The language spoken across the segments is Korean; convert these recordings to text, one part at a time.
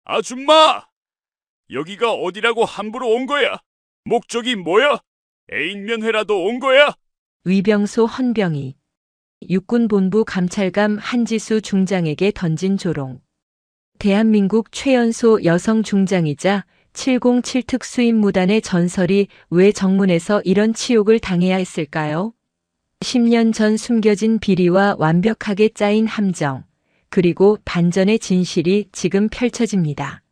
아줌마! 여기가 어디라고 함부로 온 거야? 목적이 뭐야? 애인 면회라도 온 거야? 위병소 헌병이 육군본부 감찰감 한지수 중장에게 던진 조롱. 대한민국 최연소 여성 중장이자 707 특수임무단의 전설이 왜 정문에서 이런 치욕을 당해야 했을까요? 10년 전 숨겨진 비리와 완벽하게 짜인 함정, 그리고 반전의 진실이 지금 펼쳐집니다.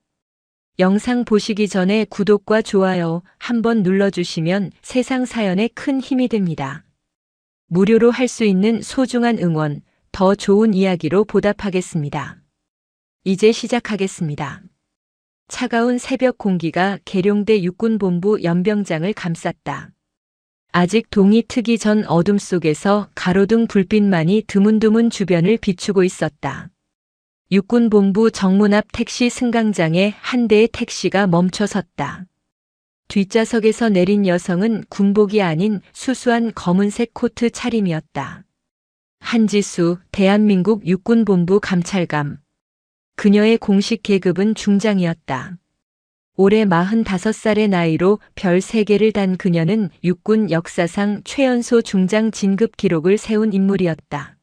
영상 보시기 전에 구독과 좋아요 한번 눌러주시면 세상 사연에 큰 힘이 됩니다. 무료로 할 수 있는 소중한 응원, 더 좋은 이야기로 보답하겠습니다. 이제 시작하겠습니다. 차가운 새벽 공기가 계룡대 육군본부 연병장을 감쌌다. 아직 동이 트기 전 어둠 속에서 가로등 불빛만이 드문드문 주변을 비추고 있었다. 육군본부 정문 앞 택시 승강장에 한 대의 택시가 멈춰 섰다. 뒷좌석에서 내린 여성은 군복이 아닌 수수한 검은색 코트 차림이었다. 한지수, 대한민국 육군본부 감찰감. 그녀의 공식 계급은 중장이었다. 올해 45살의 나이로 별 3개를 단 그녀는 육군 역사상 최연소 중장 진급 기록을 세운 인물이었다.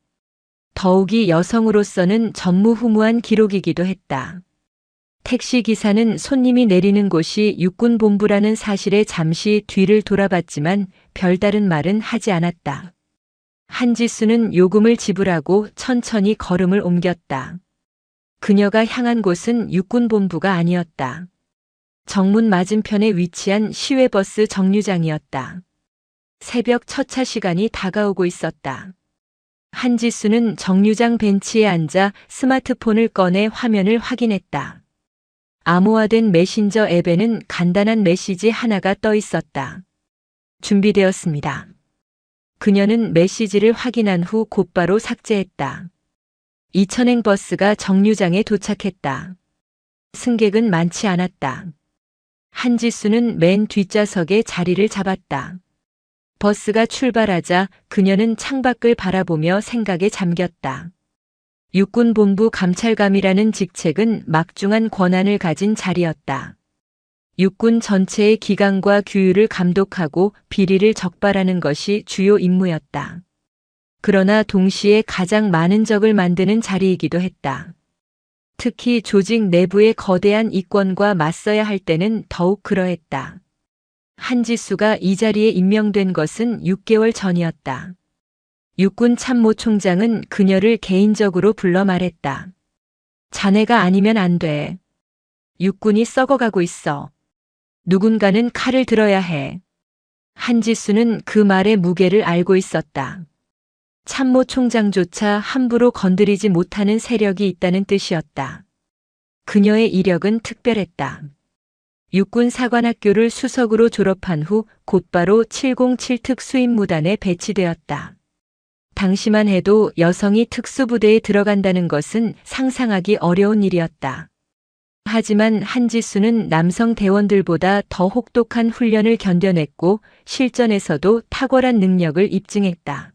더욱이 여성으로서는 전무후무한 기록이기도 했다. 택시 기사는 손님이 내리는 곳이 육군본부라는 사실에 잠시 뒤를 돌아봤지만 별다른 말은 하지 않았다. 한지수는 요금을 지불하고 천천히 걸음을 옮겼다. 그녀가 향한 곳은 육군본부가 아니었다. 정문 맞은편에 위치한 시외버스 정류장이었다. 새벽 첫 차 시간이 다가오고 있었다. 한지수는 정류장 벤치에 앉아 스마트폰을 꺼내 화면을 확인했다. 암호화된 메신저 앱에는 간단한 메시지 하나가 떠 있었다. 준비되었습니다. 그녀는 메시지를 확인한 후 곧바로 삭제했다. 이천행 버스가 정류장에 도착했다. 승객은 많지 않았다. 한지수는 맨 뒷좌석에 자리를 잡았다. 버스가 출발하자 그녀는 창밖을 바라보며 생각에 잠겼다. 육군본부 감찰감이라는 직책은 막중한 권한을 가진 자리였다. 육군 전체의 기강과 규율을 감독하고 비리를 적발하는 것이 주요 임무였다. 그러나 동시에 가장 많은 적을 만드는 자리이기도 했다. 특히 조직 내부의 거대한 이권과 맞서야 할 때는 더욱 그러했다. 한지수가 이 자리에 임명된 것은 6개월 전이었다. 육군 참모총장은 그녀를 개인적으로 불러 말했다. 자네가 아니면 안 돼. 육군이 썩어가고 있어. 누군가는 칼을 들어야 해. 한지수는 그 말의 무게를 알고 있었다. 참모총장조차 함부로 건드리지 못하는 세력이 있다는 뜻이었다. 그녀의 이력은 특별했다. 육군 사관학교를 수석으로 졸업한 후 곧바로 707 특수임무단에 배치되었다. 당시만 해도 여성이 특수부대에 들어간다는 것은 상상하기 어려운 일이었다. 하지만 한지수는 남성 대원들보다 더 혹독한 훈련을 견뎌냈고 실전에서도 탁월한 능력을 입증했다.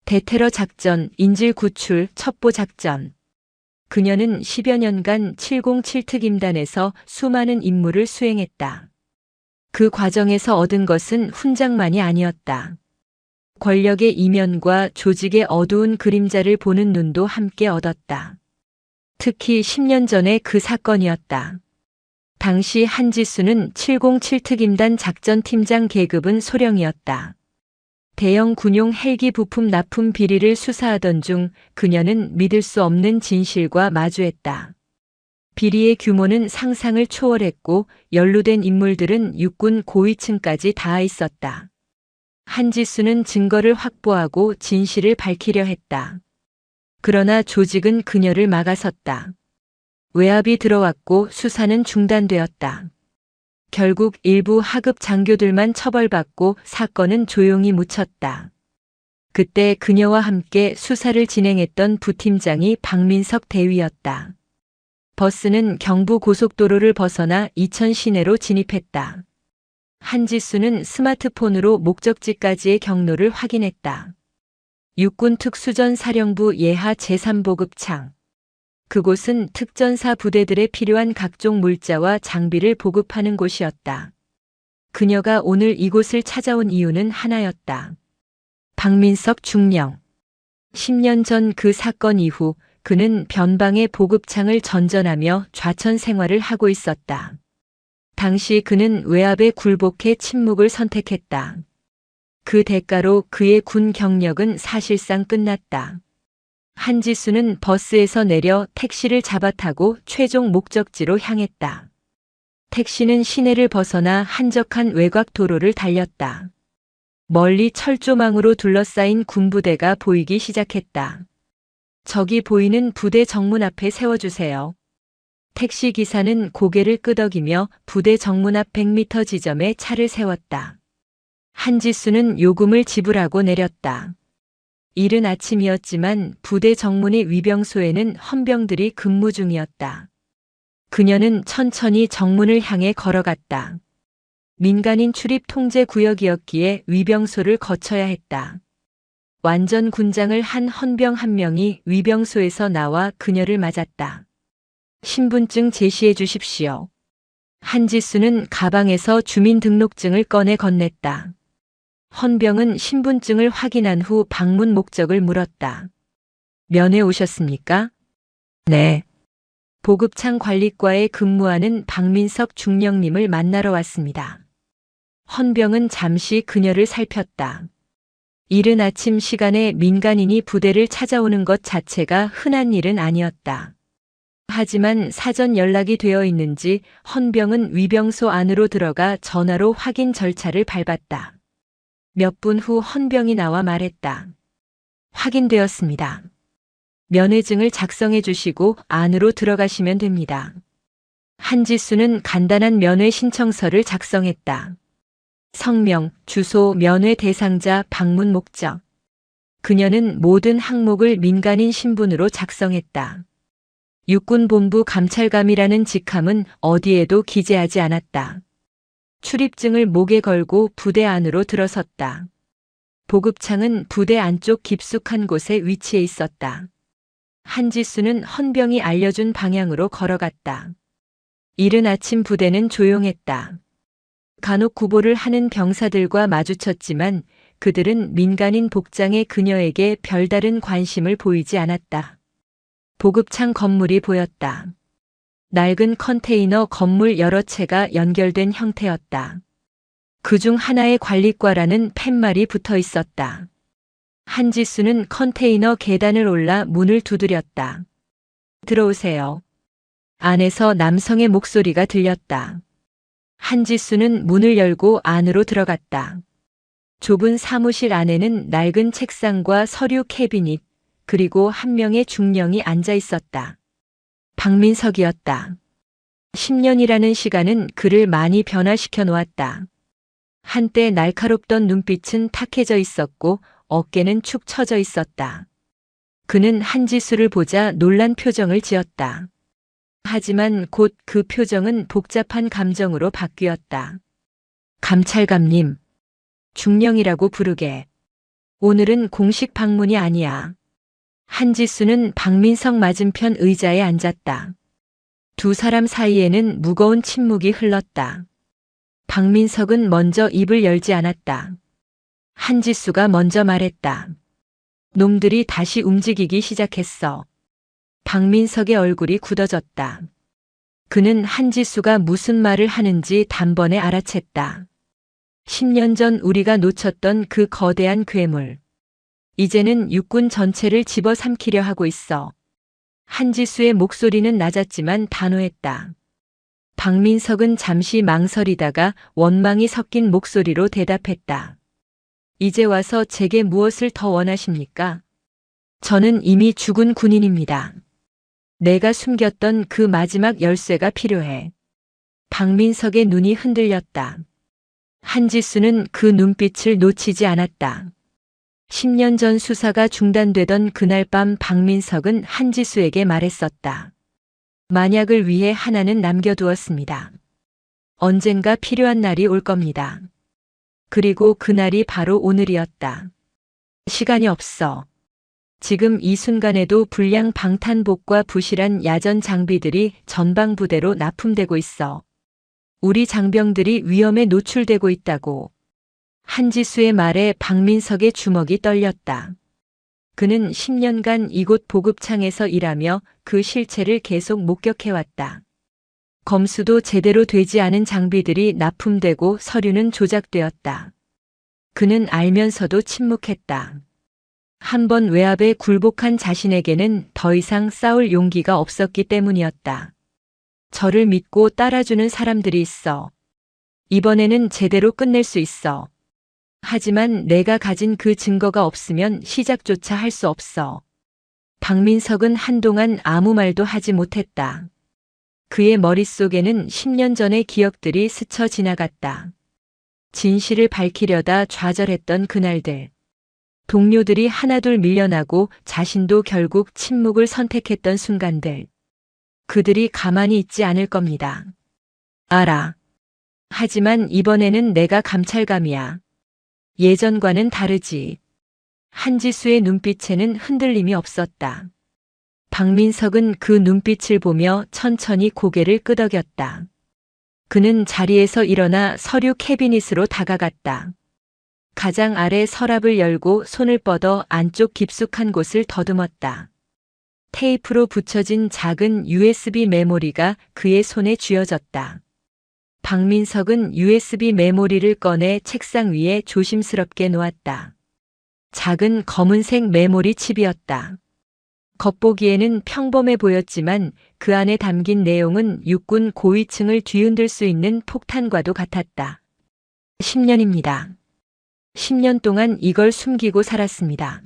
대테러 작전, 인질 구출, 첩보 작전. 그녀는 10여 년간 707 특임단에서 수많은 임무를 수행했다. 그 과정에서 얻은 것은 훈장만이 아니었다. 권력의 이면과 조직의 어두운 그림자를 보는 눈도 함께 얻었다. 특히 10년 전의 그 사건이었다. 당시 한지수는 707 특임단 작전팀장 계급은 소령이었다. 대형 군용 헬기 부품 납품 비리를 수사하던 중 그녀는 믿을 수 없는 진실과 마주했다. 비리의 규모는 상상을 초월했고 연루된 인물들은 육군 고위층까지 닿아 있었다. 한지수는 증거를 확보하고 진실을 밝히려 했다. 그러나 조직은 그녀를 막아섰다. 외압이 들어왔고 수사는 중단되었다. 결국 일부 하급 장교들만 처벌받고 사건은 조용히 묻혔다. 그때 그녀와 함께 수사를 진행했던 부팀장이 박민석 대위였다. 버스는 경부 고속도로를 벗어나 이천 시내로 진입했다. 한지수는 스마트폰으로 목적지까지의 경로를 확인했다. 육군 특수전 사령부 예하 제3보급창. 그곳은 특전사 부대들에 필요한 각종 물자와 장비를 보급하는 곳이었다. 그녀가 오늘 이곳을 찾아온 이유는 하나였다. 박민석 중령. 10년 전 그 사건 이후 그는 변방의 보급창을 전전하며 좌천 생활을 하고 있었다. 당시 그는 외압에 굴복해 침묵을 선택했다. 그 대가로 그의 군 경력은 사실상 끝났다. 한지수는 버스에서 내려 택시를 잡아 타고 최종 목적지로 향했다. 택시는 시내를 벗어나 한적한 외곽 도로를 달렸다. 멀리 철조망으로 둘러싸인 군부대가 보이기 시작했다. 저기 보이는 부대 정문 앞에 세워주세요. 택시 기사는 고개를 끄덕이며 부대 정문 앞 100m 지점에 차를 세웠다. 한지수는 요금을 지불하고 내렸다. 이른 아침이었지만 부대 정문의 위병소에는 헌병들이 근무 중이었다. 그녀는 천천히 정문을 향해 걸어갔다. 민간인 출입 통제 구역이었기에 위병소를 거쳐야 했다. 완전 군장을 한 헌병 한 명이 위병소에서 나와 그녀를 맞았다. 신분증 제시해 주십시오. 한지수는 가방에서 주민등록증을 꺼내 건넸다. 헌병은 신분증을 확인한 후 방문 목적을 물었다. 면회 오셨습니까? 네. 보급창 관리과에 근무하는 박민석 중령님을 만나러 왔습니다. 헌병은 잠시 그녀를 살폈다. 이른 아침 시간에 민간인이 부대를 찾아오는 것 자체가 흔한 일은 아니었다. 하지만 사전 연락이 되어 있는지 헌병은 위병소 안으로 들어가 전화로 확인 절차를 밟았다. 몇 분 후 헌병이 나와 말했다. 확인되었습니다. 면회증을 작성해 주시고 안으로 들어가시면 됩니다. 한지수는 간단한 면회 신청서를 작성했다. 성명, 주소, 면회 대상자, 방문 목적. 그녀는 모든 항목을 민간인 신분으로 작성했다. 육군본부 감찰감이라는 직함은 어디에도 기재하지 않았다. 출입증을 목에 걸고 부대 안으로 들어섰다. 보급창은 부대 안쪽 깊숙한 곳에 위치해 있었다. 한지수는 헌병이 알려준 방향으로 걸어갔다. 이른 아침 부대는 조용했다. 간혹 구보를 하는 병사들과 마주쳤지만 그들은 민간인 복장의 그녀에게 별다른 관심을 보이지 않았다. 보급창 건물이 보였다. 낡은 컨테이너 건물 여러 채가 연결된 형태였다. 그중 하나에 관리과라는 팻말이 붙어 있었다. 한지수는 컨테이너 계단을 올라 문을 두드렸다. 들어오세요. 안에서 남성의 목소리가 들렸다. 한지수는 문을 열고 안으로 들어갔다. 좁은 사무실 안에는 낡은 책상과 서류 캐비닛, 그리고 한 명의 중령이 앉아 있었다. 박민석이었다. 10년이라는 시간은 그를 많이 변화시켜 놓았다. 한때 날카롭던 눈빛은 탁해져 있었고 어깨는 축 처져 있었다. 그는 한지수를 보자 놀란 표정을 지었다. 하지만 곧 그 표정은 복잡한 감정으로 바뀌었다. 감찰감님, 중령이라고 부르게. 오늘은 공식 방문이 아니야. 한지수는 박민석 맞은편 의자에 앉았다. 두 사람 사이에는 무거운 침묵이 흘렀다. 박민석은 먼저 입을 열지 않았다. 한지수가 먼저 말했다. 놈들이 다시 움직이기 시작했어. 박민석의 얼굴이 굳어졌다. 그는 한지수가 무슨 말을 하는지 단번에 알아챘다. 10년 전 우리가 놓쳤던 그 거대한 괴물. 이제는 육군 전체를 집어삼키려 하고 있어. 한지수의 목소리는 낮았지만 단호했다. 박민석은 잠시 망설이다가 원망이 섞인 목소리로 대답했다. 이제 와서 제게 무엇을 더 원하십니까? 저는 이미 죽은 군인입니다. 내가 숨겼던 그 마지막 열쇠가 필요해. 박민석의 눈이 흔들렸다. 한지수는 그 눈빛을 놓치지 않았다. 10년 전 수사가 중단되던 그날 밤 박민석은 한지수에게 말했었다. 만약을 위해 하나는 남겨두었습니다. 언젠가 필요한 날이 올 겁니다. 그리고 그날이 바로 오늘이었다. 시간이 없어. 지금 이 순간에도 불량 방탄복과 부실한 야전 장비들이 전방 부대로 납품되고 있어. 우리 장병들이 위험에 노출되고 있다고. 한지수의 말에 박민석의 주먹이 떨렸다. 그는 10년간 이곳 보급창에서 일하며 그 실체를 계속 목격해왔다. 검수도 제대로 되지 않은 장비들이 납품되고 서류는 조작되었다. 그는 알면서도 침묵했다. 한 번 외압에 굴복한 자신에게는 더 이상 싸울 용기가 없었기 때문이었다. 저를 믿고 따라주는 사람들이 있어. 이번에는 제대로 끝낼 수 있어. 하지만 내가 가진 그 증거가 없으면 시작조차 할 수 없어. 박민석은 한동안 아무 말도 하지 못했다. 그의 머릿속에는 10년 전의 기억들이 스쳐 지나갔다. 진실을 밝히려다 좌절했던 그날들. 동료들이 하나둘 밀려나고 자신도 결국 침묵을 선택했던 순간들. 그들이 가만히 있지 않을 겁니다. 알아. 하지만 이번에는 내가 감찰감이야. 예전과는 다르지. 한지수의 눈빛에는 흔들림이 없었다. 박민석은 그 눈빛을 보며 천천히 고개를 끄덕였다. 그는 자리에서 일어나 서류 캐비닛으로 다가갔다. 가장 아래 서랍을 열고 손을 뻗어 안쪽 깊숙한 곳을 더듬었다. 테이프로 붙여진 작은 USB 메모리가 그의 손에 쥐어졌다. 박민석은 USB 메모리를 꺼내 책상 위에 조심스럽게 놓았다. 작은 검은색 메모리 칩이었다. 겉보기에는 평범해 보였지만 그 안에 담긴 내용은 육군 고위층을 뒤흔들 수 있는 폭탄과도 같았다. 10년입니다. 10년 동안 이걸 숨기고 살았습니다.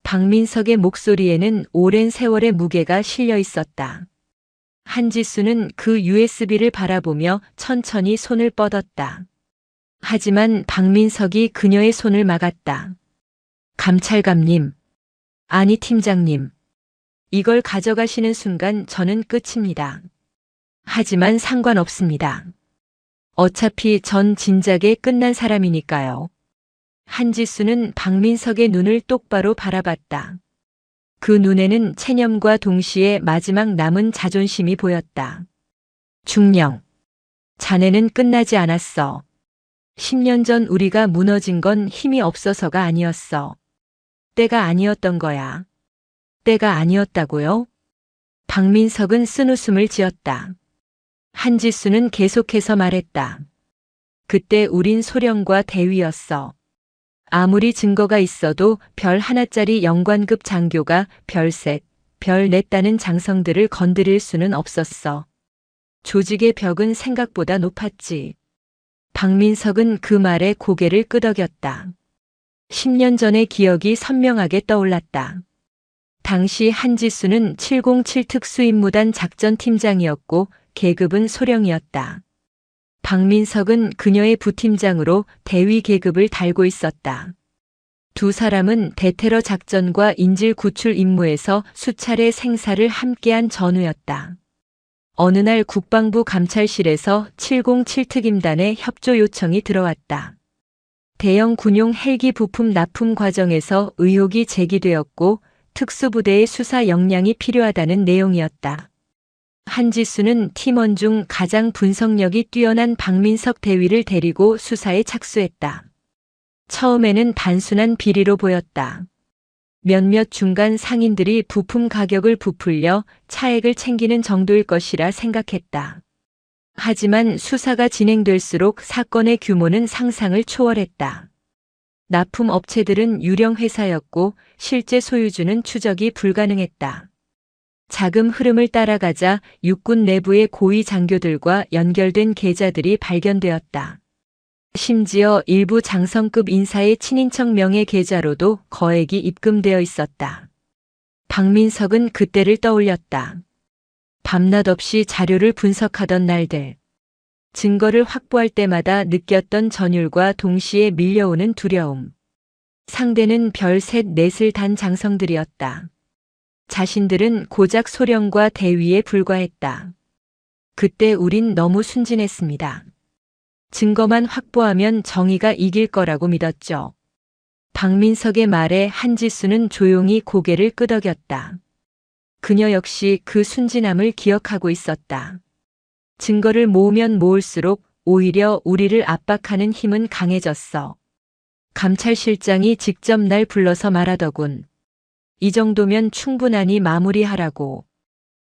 박민석의 목소리에는 오랜 세월의 무게가 실려 있었다. 한지수는 그 USB를 바라보며 천천히 손을 뻗었다. 하지만 박민석이 그녀의 손을 막았다. 감찰관님. 아니 팀장님. 이걸 가져가시는 순간 저는 끝입니다. 하지만 상관없습니다. 어차피 전 진작에 끝난 사람이니까요. 한지수는 박민석의 눈을 똑바로 바라봤다. 그 눈에는 체념과 동시에 마지막 남은 자존심이 보였다. 중령. 자네는 끝나지 않았어. 10년 전 우리가 무너진 건 힘이 없어서가 아니었어. 때가 아니었던 거야. 때가 아니었다고요? 박민석은 쓴웃음을 지었다. 한지수는 계속해서 말했다. 그때 우린 소령과 대위였어. 아무리 증거가 있어도 별 하나짜리 영관급 장교가 별셋, 별넷다는 장성들을 건드릴 수는 없었어. 조직의 벽은 생각보다 높았지. 박민석은 그 말에 고개를 끄덕였다. 10년 전의 기억이 선명하게 떠올랐다. 당시 한지수는 707 특수임무단 작전팀장이었고 계급은 소령이었다. 박민석은 그녀의 부팀장으로 대위 계급을 달고 있었다. 두 사람은 대테러 작전과 인질 구출 임무에서 수차례 생사를 함께한 전우였다. 어느 날 국방부 감찰실에서 707 특임단의 협조 요청이 들어왔다. 대형 군용 헬기 부품 납품 과정에서 의혹이 제기되었고 특수부대의 수사 역량이 필요하다는 내용이었다. 한지수는 팀원 중 가장 분석력이 뛰어난 박민석 대위를 데리고 수사에 착수했다. 처음에는 단순한 비리로 보였다. 몇몇 중간 상인들이 부품 가격을 부풀려 차액을 챙기는 정도일 것이라 생각했다. 하지만 수사가 진행될수록 사건의 규모는 상상을 초월했다. 납품 업체들은 유령 회사였고 실제 소유주는 추적이 불가능했다. 자금 흐름을 따라가자 육군 내부의 고위 장교들과 연결된 계좌들이 발견되었다. 심지어 일부 장성급 인사의 친인척 명의 계좌로도 거액이 입금되어 있었다. 박민석은 그때를 떠올렸다. 밤낮 없이 자료를 분석하던 날들. 증거를 확보할 때마다 느꼈던 전율과 동시에 밀려오는 두려움. 상대는 별 셋 넷을 단 장성들이었다. 자신들은 고작 소령과 대위에 불과했다. 그때 우린 너무 순진했습니다. 증거만 확보하면 정의가 이길 거라고 믿었죠. 박민석의 말에 한지수는 조용히 고개를 끄덕였다. 그녀 역시 그 순진함을 기억하고 있었다. 증거를 모으면 모을수록 오히려 우리를 압박하는 힘은 강해졌어. 감찰실장이 직접 날 불러서 말하더군. 이 정도면 충분하니 마무리하라고.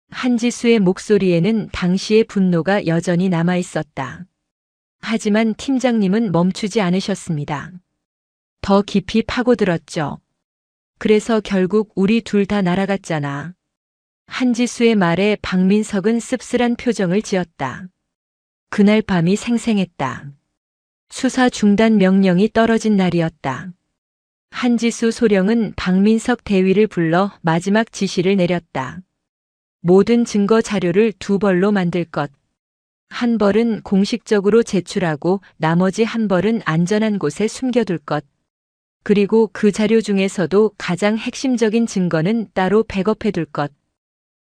한지수의 목소리에는 당시의 분노가 여전히 남아 있었다. 하지만 팀장님은 멈추지 않으셨습니다. 더 깊이 파고들었죠. 그래서 결국 우리 둘 다 날아갔잖아. 한지수의 말에 박민석은 씁쓸한 표정을 지었다. 그날 밤이 생생했다. 수사 중단 명령이 떨어진 날이었다. 한지수 소령은 박민석 대위를 불러 마지막 지시를 내렸다. 모든 증거 자료를 두 벌로 만들 것. 한 벌은 공식적으로 제출하고 나머지 한 벌은 안전한 곳에 숨겨둘 것. 그리고 그 자료 중에서도 가장 핵심적인 증거는 따로 백업해둘 것.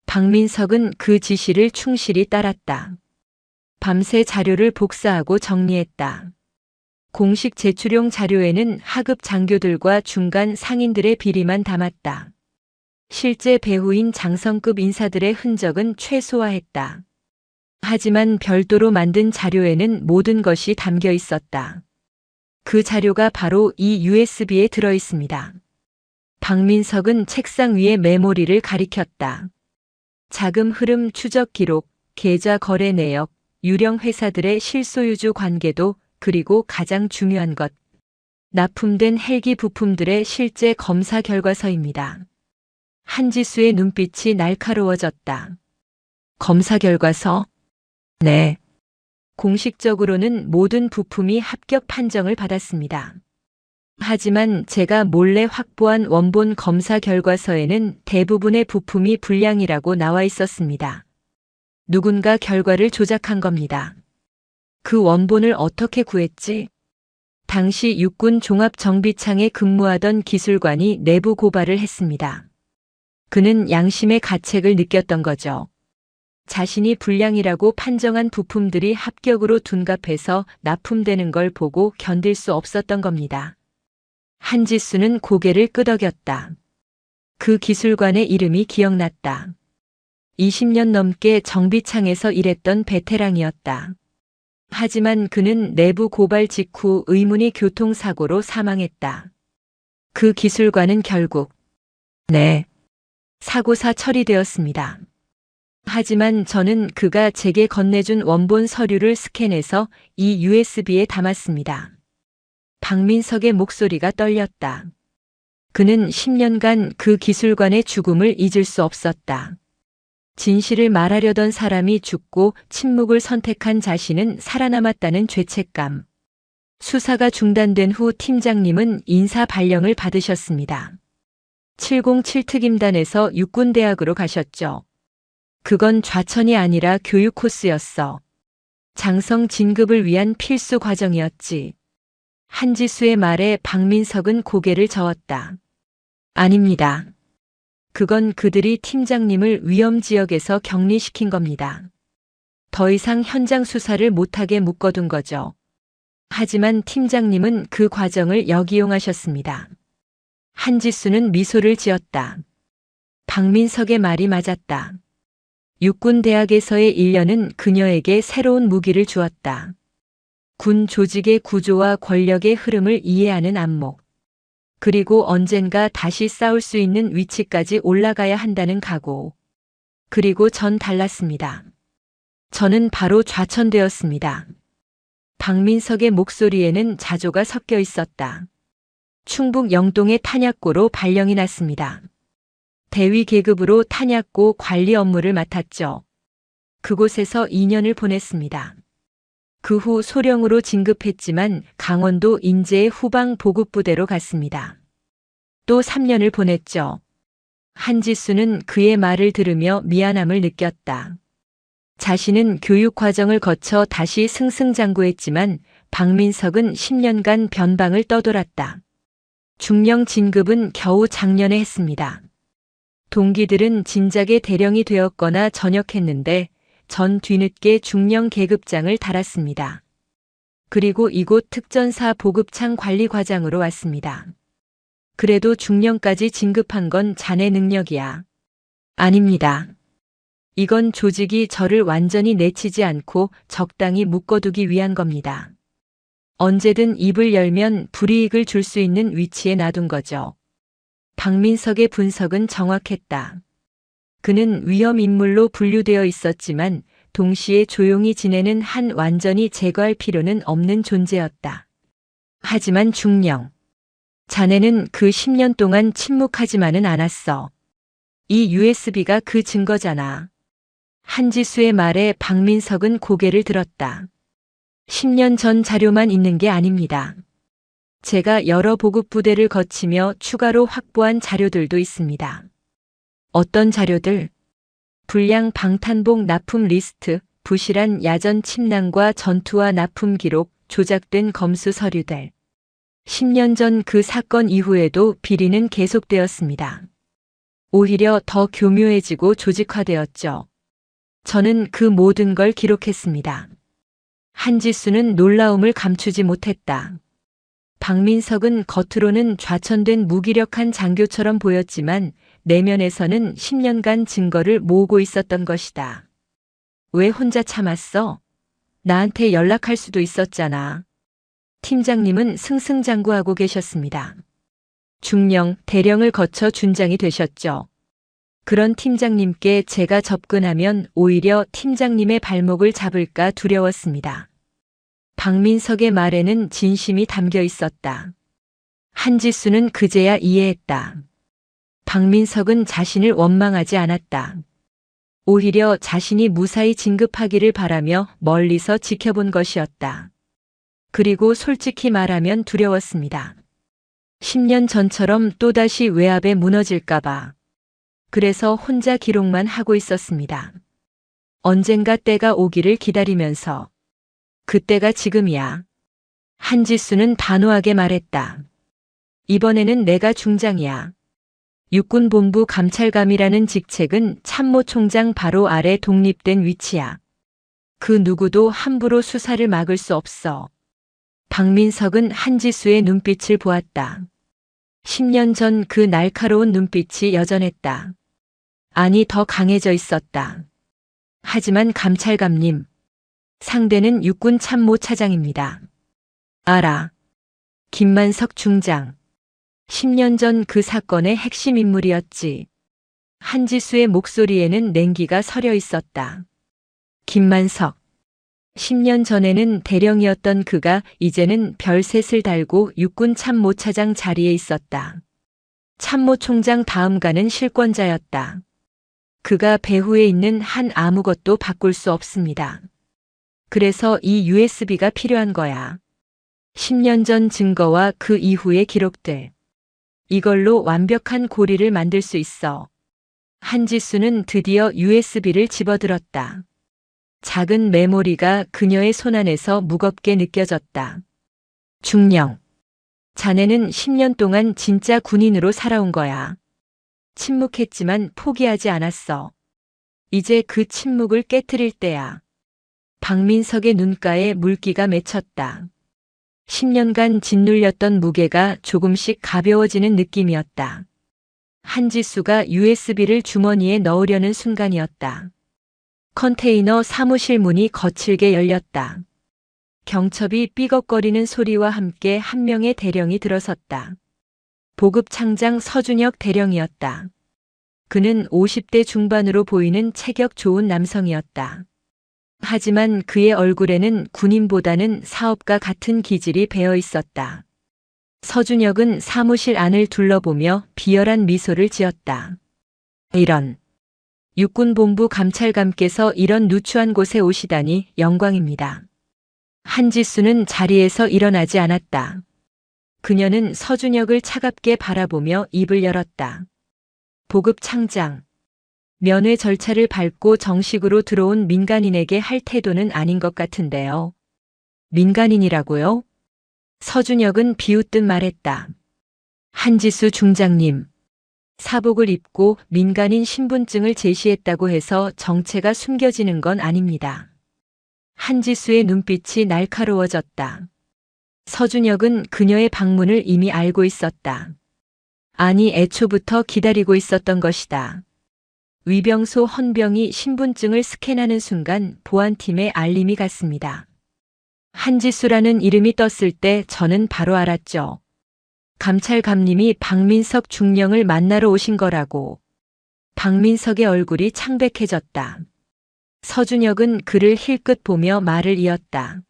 박민석은 그 지시를 충실히 따랐다. 밤새 자료를 복사하고 정리했다. 공식 제출용 자료에는 하급 장교들과 중간 상인들의 비리만 담았다. 실제 배후인 장성급 인사들의 흔적은 최소화했다. 하지만 별도로 만든 자료에는 모든 것이 담겨 있었다. 그 자료가 바로 이 USB에 들어 있습니다. 박민석은 책상 위에 메모리를 가리켰다. 자금 흐름 추적 기록, 계좌 거래 내역, 유령 회사들의 실소유주 관계도, 그리고 가장 중요한 것. 납품된 헬기 부품들의 실제 검사 결과서입니다. 한지수의 눈빛이 날카로워졌다. 검사 결과서? 네. 공식적으로는 모든 부품이 합격 판정을 받았습니다. 하지만 제가 몰래 확보한 원본 검사 결과서에는 대부분의 부품이 불량이라고 나와 있었습니다. 누군가 결과를 조작한 겁니다. 그 원본을 어떻게 구했지? 당시 육군 종합정비창에 근무하던 기술관이 내부 고발을 했습니다. 그는 양심의 가책을 느꼈던 거죠. 자신이 불량이라고 판정한 부품들이 합격으로 둔갑해서 납품되는 걸 보고 견딜 수 없었던 겁니다. 한지수는 고개를 끄덕였다. 그 기술관의 이름이 기억났다. 20년 넘게 정비창에서 일했던 베테랑이었다. 하지만 그는 내부 고발 직후 의문의 교통사고로 사망했다. 그 기술관은 결국 사고사 처리되었습니다. 하지만 저는 그가 제게 건네준 원본 서류를 스캔해서 이 USB에 담았습니다. 박민석의 목소리가 떨렸다. 그는 10년간 그 기술관의 죽음을 잊을 수 없었다. 진실을 말하려던 사람이 죽고 침묵을 선택한 자신은 살아남았다는 죄책감. 수사가 중단된 후 팀장님은 인사 발령을 받으셨습니다. 707 특임단에서 육군대학으로 가셨죠. 그건 좌천이 아니라 교육 코스였어. 장성 진급을 위한 필수 과정이었지. 한지수의 말에 박민석은 고개를 저었다. 아닙니다. 그건 그들이 팀장님을 위험 지역에서 격리시킨 겁니다. 더 이상 현장 수사를 못하게 묶어둔 거죠. 하지만 팀장님은 그 과정을 역이용하셨습니다. 한지수는 미소를 지었다. 박민석의 말이 맞았다. 육군대학에서의 1년은 그녀에게 새로운 무기를 주었다. 군 조직의 구조와 권력의 흐름을 이해하는 안목. 그리고 언젠가 다시 싸울 수 있는 위치까지 올라가야 한다는 각오. 그리고 전 달랐습니다. 저는 바로 좌천되었습니다. 박민석의 목소리에는 자조가 섞여 있었다. 충북 영동의 탄약고로 발령이 났습니다. 대위 계급으로 탄약고 관리 업무를 맡았죠. 그곳에서 2년을 보냈습니다. 그 후 소령으로 진급했지만 강원도 인제의 후방 보급부대로 갔습니다. 또 3년을 보냈죠. 한지수는 그의 말을 들으며 미안함을 느꼈다. 자신은 교육 과정을 거쳐 다시 승승장구했지만 박민석은 10년간 변방을 떠돌았다. 중령 진급은 겨우 작년에 했습니다. 동기들은 진작에 대령이 되었거나 전역했는데 전 뒤늦게 중령 계급장을 달았습니다. 그리고 이곳 특전사 보급창 관리과장으로 왔습니다. 그래도 중령까지 진급한 건 자네 능력이야. 아닙니다. 이건 조직이 저를 완전히 내치지 않고 적당히 묶어두기 위한 겁니다. 언제든 입을 열면 불이익을 줄 수 있는 위치에 놔둔 거죠. 박민석의 분석은 정확했다. 그는 위험 인물로 분류되어 있었지만 동시에 조용히 지내는 한 완전히 제거할 필요는 없는 존재였다. 하지만 중령. 자네는 그 10년 동안 침묵하지만은 않았어. 이 USB가 그 증거잖아. 한지수의 말에 박민석은 고개를 들었다. 10년 전 자료만 있는 게 아닙니다. 제가 여러 보급 부대를 거치며 추가로 확보한 자료들도 있습니다. 어떤 자료들? 불량 방탄복 납품 리스트, 부실한 야전 침낭과 전투와 납품 기록, 조작된 검수 서류들. 10년 전 그 사건 이후에도 비리는 계속되었습니다. 오히려 더 교묘해지고 조직화되었죠. 저는 그 모든 걸 기록했습니다. 한지수는 놀라움을 감추지 못했다. 박민석은 겉으로는 좌천된 무기력한 장교처럼 보였지만 내면에서는 10년간 증거를 모으고 있었던 것이다. 왜 혼자 참았어? 나한테 연락할 수도 있었잖아. 팀장님은 승승장구하고 계셨습니다. 중령, 대령을 거쳐 준장이 되셨죠. 그런 팀장님께 제가 접근하면 오히려 팀장님의 발목을 잡을까 두려웠습니다. 박민석의 말에는 진심이 담겨 있었다. 한지수는 그제야 이해했다. 박민석은 자신을 원망하지 않았다. 오히려 자신이 무사히 진급하기를 바라며 멀리서 지켜본 것이었다. 그리고 솔직히 말하면 두려웠습니다. 10년 전처럼 또다시 외압에 무너질까봐. 그래서 혼자 기록만 하고 있었습니다. 언젠가 때가 오기를 기다리면서. 그때가 지금이야. 한지수는 단호하게 말했다. 이번에는 내가 중장이야. 육군본부 감찰감이라는 직책은 참모총장 바로 아래 독립된 위치야. 그 누구도 함부로 수사를 막을 수 없어. 박민석은 한지수의 눈빛을 보았다. 10년 전 그 날카로운 눈빛이 여전했다. 아니, 더 강해져 있었다. 하지만 감찰감님, 상대는 육군 참모차장입니다. 알아. 김만석 중장. 10년 전 그 사건의 핵심 인물이었지. 한지수의 목소리에는 냉기가 서려 있었다. 김만석. 10년 전에는 대령이었던 그가 이제는 별셋을 달고 육군 참모차장 자리에 있었다. 참모총장 다음가는 실권자였다. 그가 배후에 있는 한 아무것도 바꿀 수 없습니다. 그래서 이 USB가 필요한 거야. 10년 전 증거와 그 이후의 기록들. 이걸로 완벽한 고리를 만들 수 있어. 한지수는 드디어 USB를 집어들었다. 작은 메모리가 그녀의 손안에서 무겁게 느껴졌다. 중령. 자네는 10년 동안 진짜 군인으로 살아온 거야. 침묵했지만 포기하지 않았어. 이제 그 침묵을 깨트릴 때야. 박민석의 눈가에 물기가 맺혔다. 10년간 짓눌렸던 무게가 조금씩 가벼워지는 느낌이었다. 한지수가 USB를 주머니에 넣으려는 순간이었다. 컨테이너 사무실 문이 거칠게 열렸다. 경첩이 삐걱거리는 소리와 함께 한 명의 대령이 들어섰다. 보급창장 서준혁 대령이었다. 그는 50대 중반으로 보이는 체격 좋은 남성이었다. 하지만 그의 얼굴에는 군인보다는 사업가 같은 기질이 배어 있었다. 서준혁은 사무실 안을 둘러보며 비열한 미소를 지었다. 이런. 육군본부 감찰감께서 이런 누추한 곳에 오시다니 영광입니다. 한지수는 자리에서 일어나지 않았다. 그녀는 서준혁을 차갑게 바라보며 입을 열었다. 보급창장. 면회 절차를 밟고 정식으로 들어온 민간인에게 할 태도는 아닌 것 같은데요. 민간인이라고요? 서준혁은 비웃듯 말했다. 한지수 중장님. 사복을 입고 민간인 신분증을 제시했다고 해서 정체가 숨겨지는 건 아닙니다. 한지수의 눈빛이 날카로워졌다. 서준혁은 그녀의 방문을 이미 알고 있었다. 아니, 애초부터 기다리고 있었던 것이다. 위병소 헌병이 신분증을 스캔하는 순간 보안팀에 알림이 갔습니다. 한지수라는 이름이 떴을 때 저는 바로 알았죠. 감찰감님이 박민석 중령을 만나러 오신 거라고. 박민석의 얼굴이 창백해졌다. 서준혁은 그를 힐끗 보며 말을 이었다.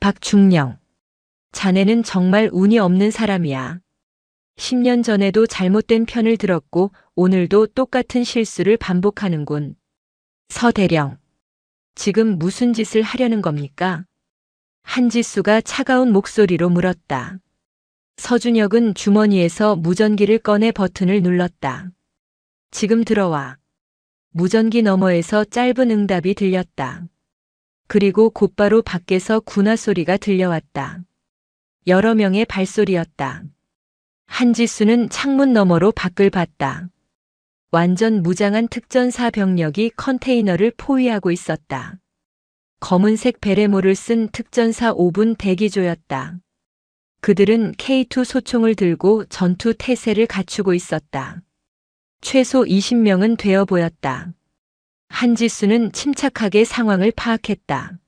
박중령, 자네는 정말 운이 없는 사람이야. 10년 전에도 잘못된 편을 들었고 오늘도 똑같은 실수를 반복하는군. 서대령, 지금 무슨 짓을 하려는 겁니까? 한지수가 차가운 목소리로 물었다. 서준혁은 주머니에서 무전기를 꺼내 버튼을 눌렀다. 지금 들어와. 무전기 너머에서 짧은 응답이 들렸다. 그리고 곧바로 밖에서 군화 소리가 들려왔다. 여러 명의 발소리였다. 한지수는 창문 너머로 밖을 봤다. 완전 무장한 특전사 병력이 컨테이너를 포위하고 있었다. 검은색 베레모를 쓴 특전사 5분 대기조였다. 그들은 K2 소총을 들고 전투 태세를 갖추고 있었다. 최소 20명은 되어 보였다. 한지수는 침착하게 상황을 파악했다.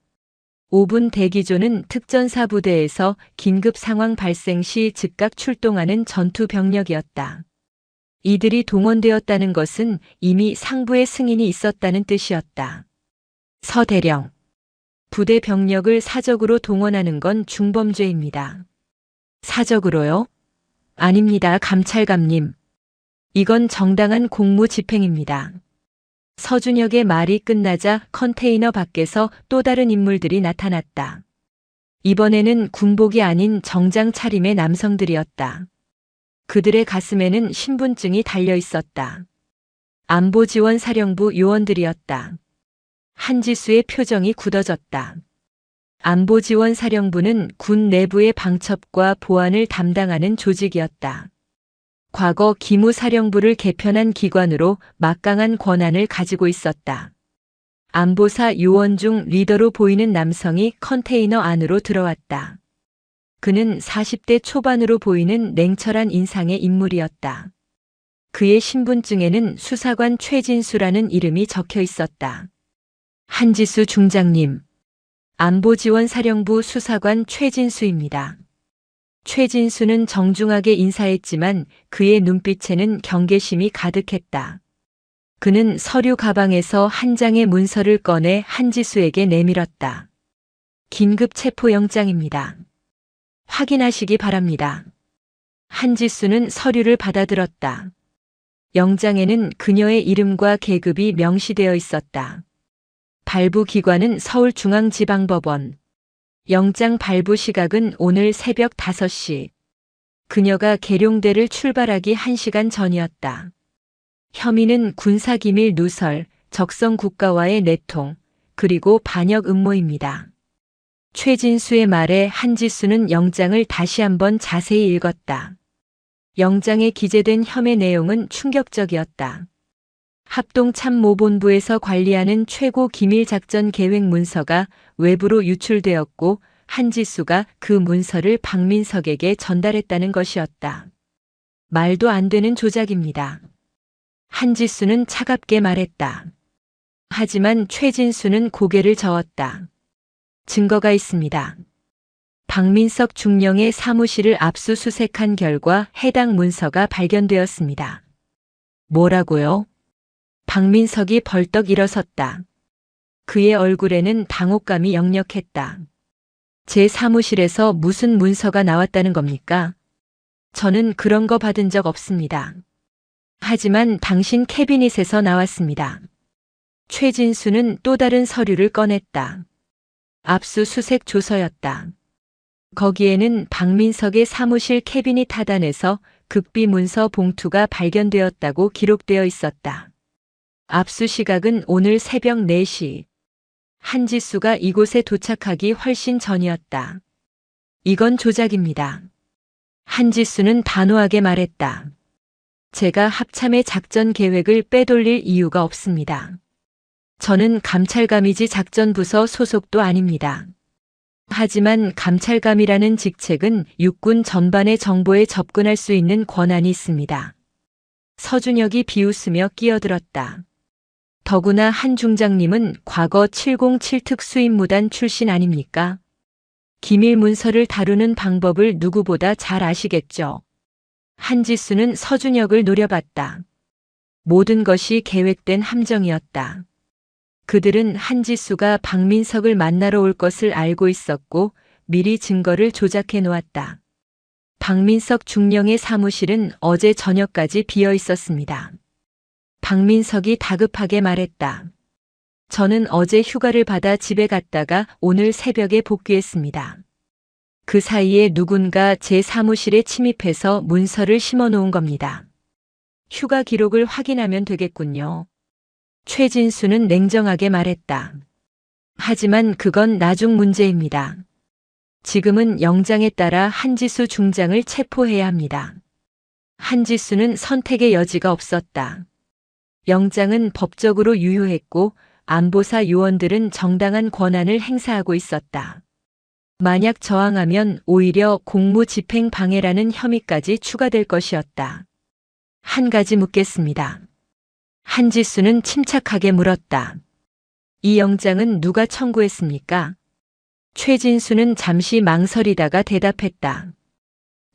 5분 대기조는 특전사 부대에서 긴급 상황 발생 시 즉각 출동하는 전투 병력이었다. 이들이 동원되었다는 것은 이미 상부의 승인이 있었다는 뜻이었다. 서대령, 부대 병력을 사적으로 동원하는 건 중범죄입니다. 사적으로요? 아닙니다, 감찰감님. 이건 정당한 공무 집행입니다. 서준혁의 말이 끝나자 컨테이너 밖에서 또 다른 인물들이 나타났다. 이번에는 군복이 아닌 정장 차림의 남성들이었다. 그들의 가슴에는 신분증이 달려 있었다. 안보지원사령부 요원들이었다. 한지수의 표정이 굳어졌다. 안보지원사령부는 군 내부의 방첩과 보안을 담당하는 조직이었다. 과거 기무사령부를 개편한 기관으로 막강한 권한을 가지고 있었다. 안보사 요원 중 리더로 보이는 남성이 컨테이너 안으로 들어왔다. 그는 40대 초반으로 보이는 냉철한 인상의 인물이었다. 그의 신분증에는 수사관 최진수라는 이름이 적혀 있었다. 한지수 중장님, 안보지원사령부 수사관 최진수입니다. 최진수는 정중하게 인사했지만 그의 눈빛에는 경계심이 가득했다. 그는 서류 가방에서 한 장의 문서를 꺼내 한지수에게 내밀었다. 긴급 체포영장입니다. 확인하시기 바랍니다. 한지수는 서류를 받아들었다. 영장에는 그녀의 이름과 계급이 명시되어 있었다. 발부 기관은 서울중앙지방법원. 영장 발부 시각은 오늘 새벽 5시. 그녀가 계룡대를 출발하기 1시간 전이었다. 혐의는 군사기밀 누설, 적성 국가와의 내통, 그리고 반역 음모입니다. 최진수의 말에 한지수는 영장을 다시 한번 자세히 읽었다. 영장에 기재된 혐의 내용은 충격적이었다. 합동참모본부에서 관리하는 최고 기밀작전 계획 문서가 외부로 유출되었고 한지수가 그 문서를 박민석에게 전달했다는 것이었다. 말도 안 되는 조작입니다. 한지수는 차갑게 말했다. 하지만 최진수는 고개를 저었다. 증거가 있습니다. 박민석 중령의 사무실을 압수수색한 결과 해당 문서가 발견되었습니다. 뭐라고요? 박민석이 벌떡 일어섰다. 그의 얼굴에는 당혹감이 역력했다. 제 사무실에서 무슨 문서가 나왔다는 겁니까? 저는 그런 거 받은 적 없습니다. 하지만 당신 캐비닛에서 나왔습니다. 최진수는 또 다른 서류를 꺼냈다. 압수수색 조서였다. 거기에는 박민석의 사무실 캐비닛 하단에서 극비 문서 봉투가 발견되었다고 기록되어 있었다. 압수 시각은 오늘 새벽 4시. 한지수가 이곳에 도착하기 훨씬 전이었다. 이건 조작입니다. 한지수는 단호하게 말했다. 제가 합참의 작전 계획을 빼돌릴 이유가 없습니다. 저는 감찰감이지 작전부서 소속도 아닙니다. 하지만 감찰감이라는 직책은 육군 전반의 정보에 접근할 수 있는 권한이 있습니다. 서준혁이 비웃으며 끼어들었다. 더구나 한 중장님은 과거 707 특수임무단 출신 아닙니까? 기밀 문서를 다루는 방법을 누구보다 잘 아시겠죠. 한지수는 서준혁을 노려봤다. 모든 것이 계획된 함정이었다. 그들은 한지수가 박민석을 만나러 올 것을 알고 있었고 미리 증거를 조작해 놓았다. 박민석 중령의 사무실은 어제 저녁까지 비어 있었습니다. 박민석이 다급하게 말했다. 저는 어제 휴가를 받아 집에 갔다가 오늘 새벽에 복귀했습니다. 그 사이에 누군가 제 사무실에 침입해서 문서를 심어 놓은 겁니다. 휴가 기록을 확인하면 되겠군요. 최진수는 냉정하게 말했다. 하지만 그건 나중 문제입니다. 지금은 영장에 따라 한지수 중장을 체포해야 합니다. 한지수는 선택의 여지가 없었다. 영장은 법적으로 유효했고 안보사 요원들은 정당한 권한을 행사하고 있었다. 만약 저항하면 오히려 공무집행 방해라는 혐의까지 추가될 것이었다. 한 가지 묻겠습니다. 한지수는 침착하게 물었다. 이 영장은 누가 청구했습니까? 최진수는 잠시 망설이다가 대답했다.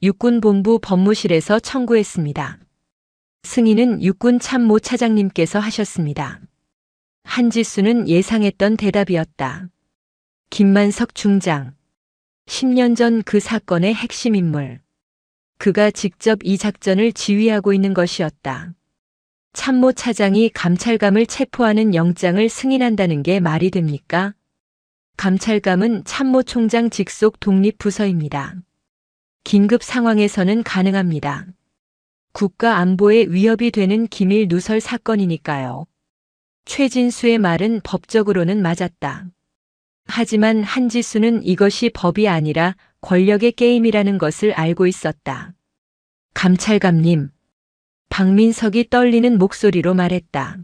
육군본부 법무실에서 청구했습니다. 승인은 육군 참모 차장님께서 하셨습니다. 한지수는 예상했던 대답이었다. 김만석 중장. 10년 전 그 사건의 핵심 인물. 그가 직접 이 작전을 지휘하고 있는 것이었다. 참모 차장이 감찰감을 체포하는 영장을 승인한다는 게 말이 됩니까? 감찰감은 참모총장 직속 독립부서입니다. 긴급 상황에서는 가능합니다. 국가 안보에 위협이 되는 기밀 누설 사건이니까요. 최진수의 말은 법적으로는 맞았다. 하지만 한지수는 이것이 법이 아니라 권력의 게임이라는 것을 알고 있었다. 감찰감님. 박민석이 떨리는 목소리로 말했다.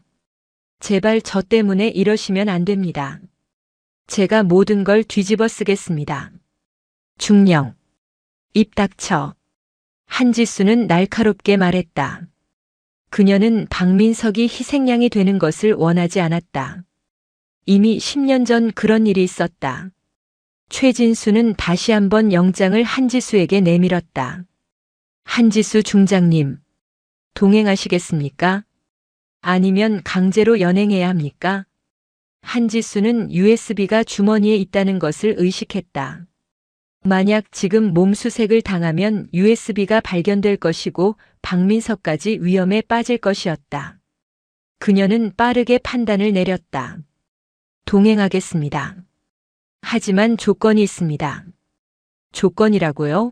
제발 저 때문에 이러시면 안 됩니다. 제가 모든 걸 뒤집어 쓰겠습니다. 중령. 입 닥쳐. 한지수는 날카롭게 말했다. 그녀는 박민석이 희생양이 되는 것을 원하지 않았다. 이미 10년 전 그런 일이 있었다. 최진수는 다시 한번 영장을 한지수에게 내밀었다. 한지수 중장님. 동행하시겠습니까? 아니면 강제로 연행해야 합니까? 한지수는 USB가 주머니에 있다는 것을 의식했다. 만약 지금 몸수색을 당하면 USB가 발견될 것이고 박민석까지 위험에 빠질 것이었다. 그녀는 빠르게 판단을 내렸다. 동행하겠습니다. 하지만 조건이 있습니다. 조건이라고요?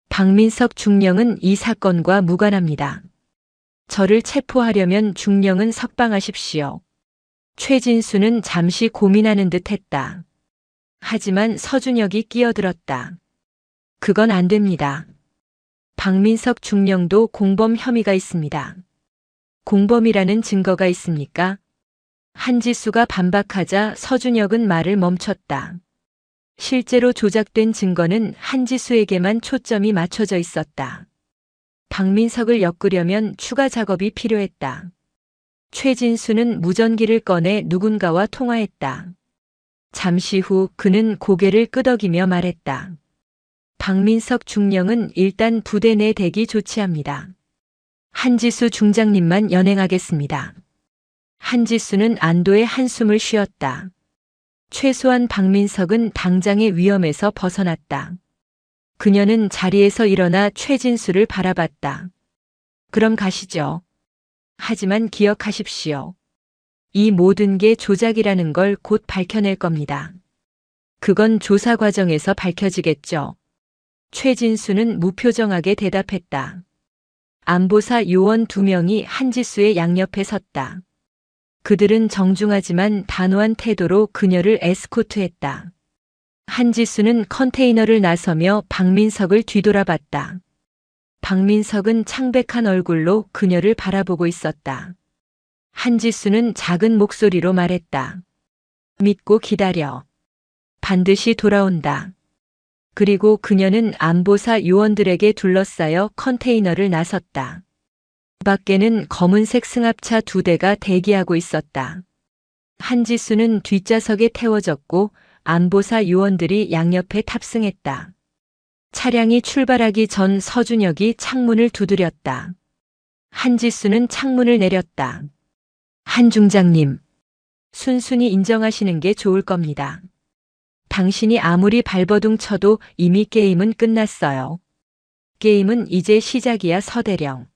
박민석 중령은 이 사건과 무관합니다. 저를 체포하려면 중령은 석방하십시오. 최진수는 잠시 고민하는 듯 했다. 하지만 서준혁이 끼어들었다. 그건 안 됩니다. 박민석 중령도 공범 혐의가 있습니다. 공범이라는 증거가 있습니까? 한지수가 반박하자 서준혁은 말을 멈췄다. 실제로 조작된 증거는 한지수에게만 초점이 맞춰져 있었다. 박민석을 엮으려면 추가 작업이 필요했다. 최진수는 무전기를 꺼내 누군가와 통화했다. 잠시 후 그는 고개를 끄덕이며 말했다. 박민석 중령은 일단 부대 내 대기 조치합니다. 한지수 중장님만 연행하겠습니다. 한지수는 안도의 한숨을 쉬었다. 최소한 박민석은 당장의 위험에서 벗어났다. 그녀는 자리에서 일어나 최진수를 바라봤다. 그럼 가시죠. 하지만 기억하십시오. 이 모든 게 조작이라는 걸 곧 밝혀낼 겁니다. 그건 조사 과정에서 밝혀지겠죠. 최진수는 무표정하게 대답했다. 안보사 요원 2명이 한지수의 양옆에 섰다. 그들은 정중하지만 단호한 태도로 그녀를 에스코트했다. 한지수는 컨테이너를 나서며 박민석을 뒤돌아봤다. 박민석은 창백한 얼굴로 그녀를 바라보고 있었다. 한지수는 작은 목소리로 말했다. 믿고 기다려. 반드시 돌아온다. 그리고 그녀는 안보사 요원들에게 둘러싸여 컨테이너를 나섰다. 밖에는 검은색 승합차 2대가 대기하고 있었다. 한지수는 뒷좌석에 태워졌고 안보사 요원들이 양옆에 탑승했다. 차량이 출발하기 전 서준혁이 창문을 두드렸다. 한지수는 창문을 내렸다. 한 중장님, 순순히 인정하시는 게 좋을 겁니다. 당신이 아무리 발버둥 쳐도 이미 게임은 끝났어요. 게임은 이제 시작이야, 서대령.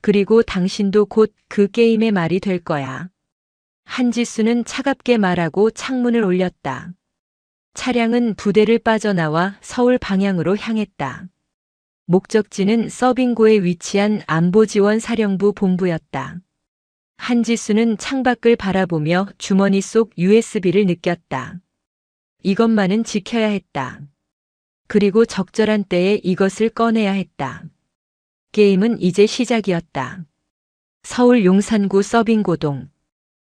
그리고 당신도 곧 그 게임의 말이 될 거야. 한지수는 차갑게 말하고 창문을 올렸다. 차량은 부대를 빠져나와 서울 방향으로 향했다. 목적지는 서빙고에 위치한 안보지원사령부 본부였다. 한지수는 창밖을 바라보며 주머니 속 USB를 느꼈다. 이것만은 지켜야 했다. 그리고 적절한 때에 이것을 꺼내야 했다. 게임은 이제 시작이었다. 서울 용산구 서빙고동.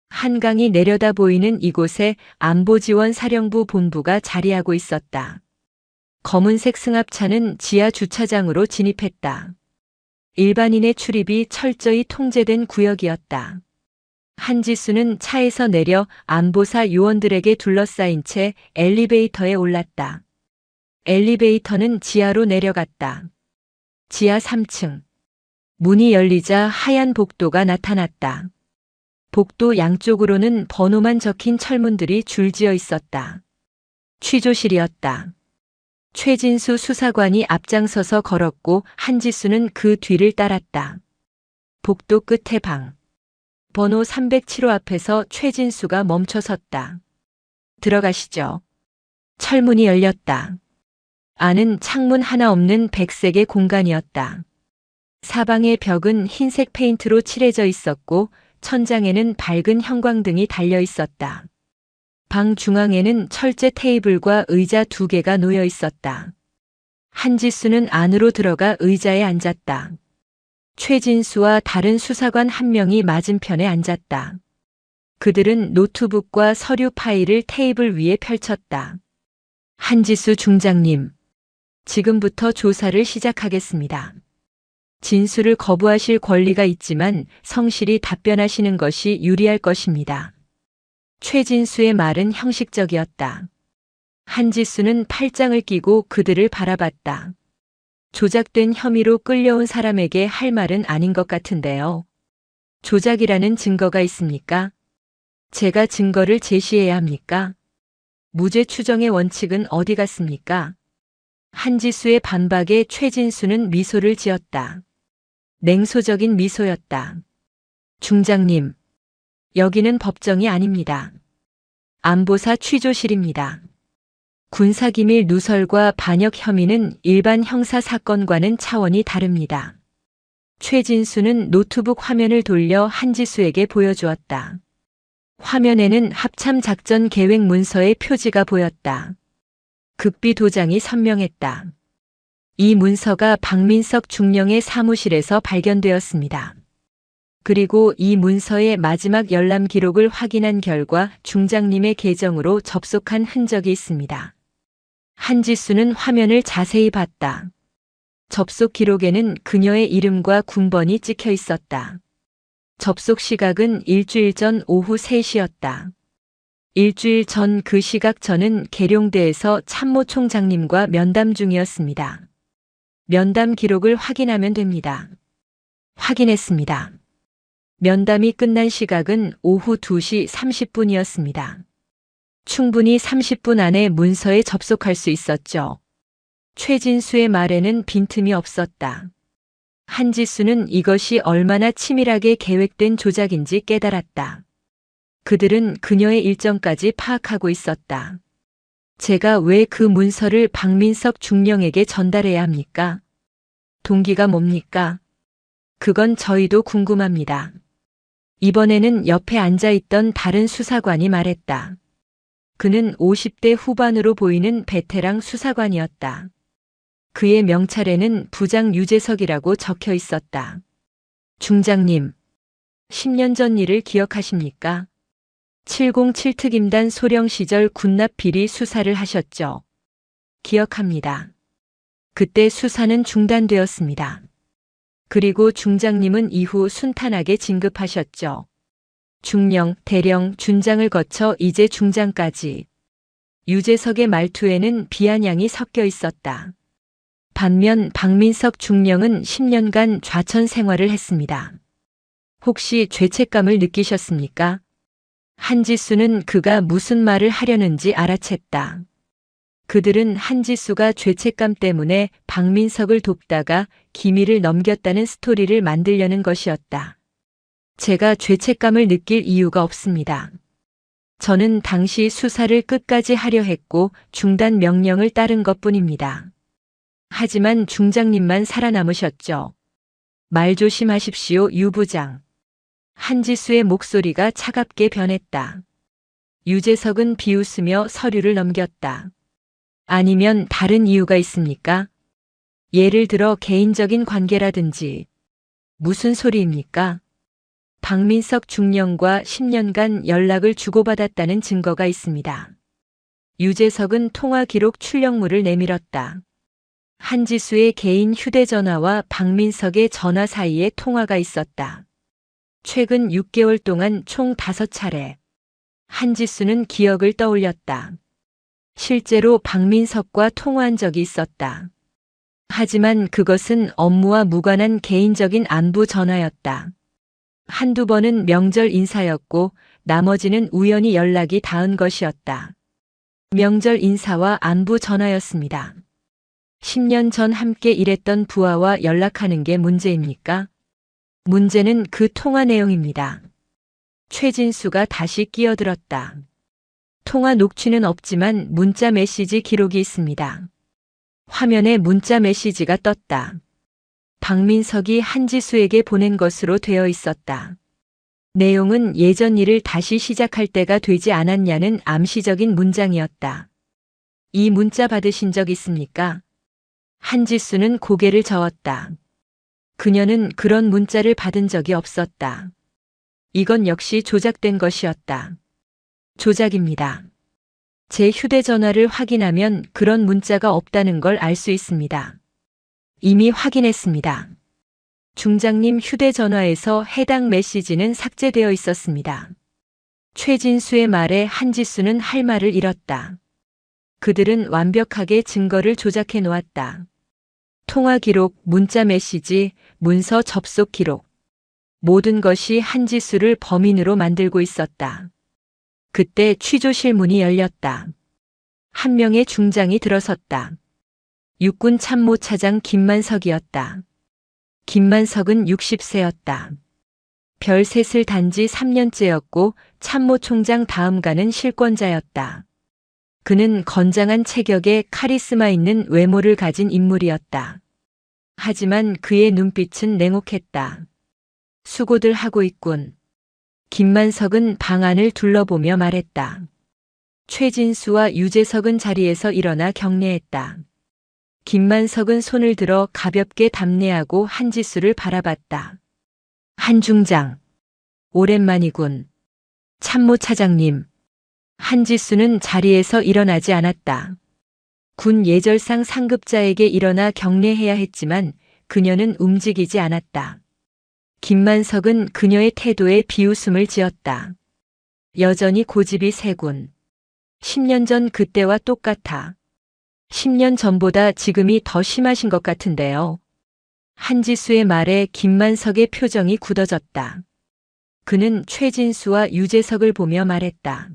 한강이 내려다 보이는 이곳에 안보지원사령부 본부가 자리하고 있었다. 검은색 승합차는 지하 주차장으로 진입했다. 일반인의 출입이 철저히 통제된 구역이었다. 한지수는 차에서 내려 안보사 요원들에게 둘러싸인 채 엘리베이터에 올랐다. 엘리베이터는 지하로 내려갔다. 지하 3층. 문이 열리자 하얀 복도가 나타났다. 복도 양쪽으로는 번호만 적힌 철문들이 줄지어 있었다. 취조실이었다. 최진수 수사관이 앞장서서 걸었고 한지수는 그 뒤를 따랐다. 복도 끝에 방. 번호 307호 앞에서 최진수가 멈춰섰다. 들어가시죠. 철문이 열렸다. 안은 창문 하나 없는 백색의 공간이었다. 사방의 벽은 흰색 페인트로 칠해져 있었고 천장에는 밝은 형광등이 달려 있었다. 방 중앙에는 철제 테이블과 의자 2개가 놓여 있었다. 한지수는 안으로 들어가 의자에 앉았다. 최진수와 다른 수사관 1명이 맞은편에 앉았다. 그들은 노트북과 서류 파일을 테이블 위에 펼쳤다. 한지수 중장님, 지금부터 조사를 시작하겠습니다. 진술을 거부하실 권리가 있지만 성실히 답변하시는 것이 유리할 것입니다. 최진수의 말은 형식적이었다. 한지수는 팔짱을 끼고 그들을 바라봤다. 조작된 혐의로 끌려온 사람에게 할 말은 아닌 것 같은데요. 조작이라는 증거가 있습니까? 제가 증거를 제시해야 합니까? 무죄 추정의 원칙은 어디 갔습니까? 한지수의 반박에 최진수는 미소를 지었다. 냉소적인 미소였다. 중장님, 여기는 법정이 아닙니다. 안보사 취조실입니다. 군사기밀 누설과 반역 혐의는 일반 형사 사건과는 차원이 다릅니다. 최진수는 노트북 화면을 돌려 한지수에게 보여주었다. 화면에는 합참 작전 계획 문서의 표지가 보였다. 극비 도장이 선명했다. 이 문서가 박민석 중령의 사무실에서 발견되었습니다. 그리고 이 문서의 마지막 열람 기록을 확인한 결과 중장님의 계정으로 접속한 흔적이 있습니다. 한지수는 화면을 자세히 봤다. 접속 기록에는 그녀의 이름과 군번이 찍혀 있었다. 접속 시각은 일주일 전 오후 3시였다. 일주일 전 그 시각 저는 계룡대에서 참모총장님과 면담 중이었습니다. 면담 기록을 확인하면 됩니다. 확인했습니다. 면담이 끝난 시각은 오후 2시 30분이었습니다. 충분히 30분 안에 문서에 접속할 수 있었죠. 최진수의 말에는 빈틈이 없었다. 한지수는 이것이 얼마나 치밀하게 계획된 조작인지 깨달았다. 그들은 그녀의 일정까지 파악하고 있었다. 제가 왜 그 문서를 박민석 중령에게 전달해야 합니까? 동기가 뭡니까? 그건 저희도 궁금합니다. 이번에는 옆에 앉아있던 다른 수사관이 말했다. 그는 50대 후반으로 보이는 베테랑 수사관이었다. 그의 명찰에는 부장 유재석이라고 적혀 있었다. 중장님, 10년 전 일을 기억하십니까? 707특임단 소령 시절 군납 비리 수사를 하셨죠. 기억합니다. 그때 수사는 중단되었습니다. 그리고 중장님은 이후 순탄하게 진급하셨죠. 중령, 대령, 준장을 거쳐 이제 중장까지. 유재석의 말투에는 비아냥이 섞여 있었다. 반면 박민석 중령은 10년간 좌천 생활을 했습니다. 혹시 죄책감을 느끼셨습니까? 한지수는 그가 무슨 말을 하려는지 알아챘다. 그들은 한지수가 죄책감 때문에 박민석을 돕다가 기밀을 넘겼다는 스토리를 만들려는 것이었다. 제가 죄책감을 느낄 이유가 없습니다. 저는 당시 수사를 끝까지 하려 했고 중단 명령을 따른 것뿐입니다. 하지만 중장님만 살아남으셨죠. 말 조심하십시오, 유 부장. 한지수의 목소리가 차갑게 변했다. 유재석은 비웃으며 서류를 넘겼다. 아니면 다른 이유가 있습니까? 예를 들어 개인적인 관계라든지. 무슨 소리입니까? 박민석 중령과 10년간 연락을 주고받았다는 증거가 있습니다. 유재석은 통화 기록 출력물을 내밀었다. 한지수의 개인 휴대전화와 박민석의 전화 사이에 통화가 있었다. 최근 6개월 동안 총 5차례. 한지수는 기억을 떠올렸다. 실제로 박민석과 통화한 적이 있었다. 하지만 그것은 업무와 무관한 개인적인 안부 전화였다. 한두 번은 명절 인사였고 나머지는 우연히 연락이 닿은 것이었다. 명절 인사와 안부 전화였습니다. 10년 전 함께 일했던 부하와 연락하는 게 문제입니까? 문제는 그 통화 내용입니다. 최진수가 다시 끼어들었다. 통화 녹취는 없지만 문자 메시지 기록이 있습니다. 화면에 문자 메시지가 떴다. 박민석이 한지수에게 보낸 것으로 되어 있었다. 내용은 예전 일을 다시 시작할 때가 되지 않았냐는 암시적인 문장이었다. 이 문자 받으신 적 있습니까? 한지수는 고개를 저었다. 그녀는 그런 문자를 받은 적이 없었다. 이건 역시 조작된 것이었다. 조작입니다. 제 휴대전화를 확인하면 그런 문자가 없다는 걸 알 수 있습니다. 이미 확인했습니다. 중장님 휴대전화에서 해당 메시지는 삭제되어 있었습니다. 최진수의 말에 한지수는 할 말을 잃었다. 그들은 완벽하게 증거를 조작해 놓았다. 통화 기록, 문자 메시지, 문서 접속 기록. 모든 것이 한지수를 범인으로 만들고 있었다. 그때 취조실 문이 열렸다. 한 명의 중장이 들어섰다. 육군 참모차장 김만석이었다. 김만석은 60세였다. 별셋을 단지 3년째였고 참모총장 다음가는 실권자였다. 그는 건장한 체격에 카리스마 있는 외모를 가진 인물이었다. 하지만 그의 눈빛은 냉혹했다. 수고들 하고 있군. 김만석은 방 안을 둘러보며 말했다. 최진수와 유재석은 자리에서 일어나 경례했다. 김만석은 손을 들어 가볍게 답례하고 한지수를 바라봤다. 한 중장. 오랜만이군. 참모차장님. 한지수는 자리에서 일어나지 않았다. 군 예절상 상급자에게 일어나 경례해야 했지만 그녀는 움직이지 않았다. 김만석은 그녀의 태도에 비웃음을 지었다. 여전히 고집이 세군. 10년 전 그때와 똑같아. 10년 전보다 지금이 더 심하신 것 같은데요. 한지수의 말에 김만석의 표정이 굳어졌다. 그는 최진수와 유재석을 보며 말했다.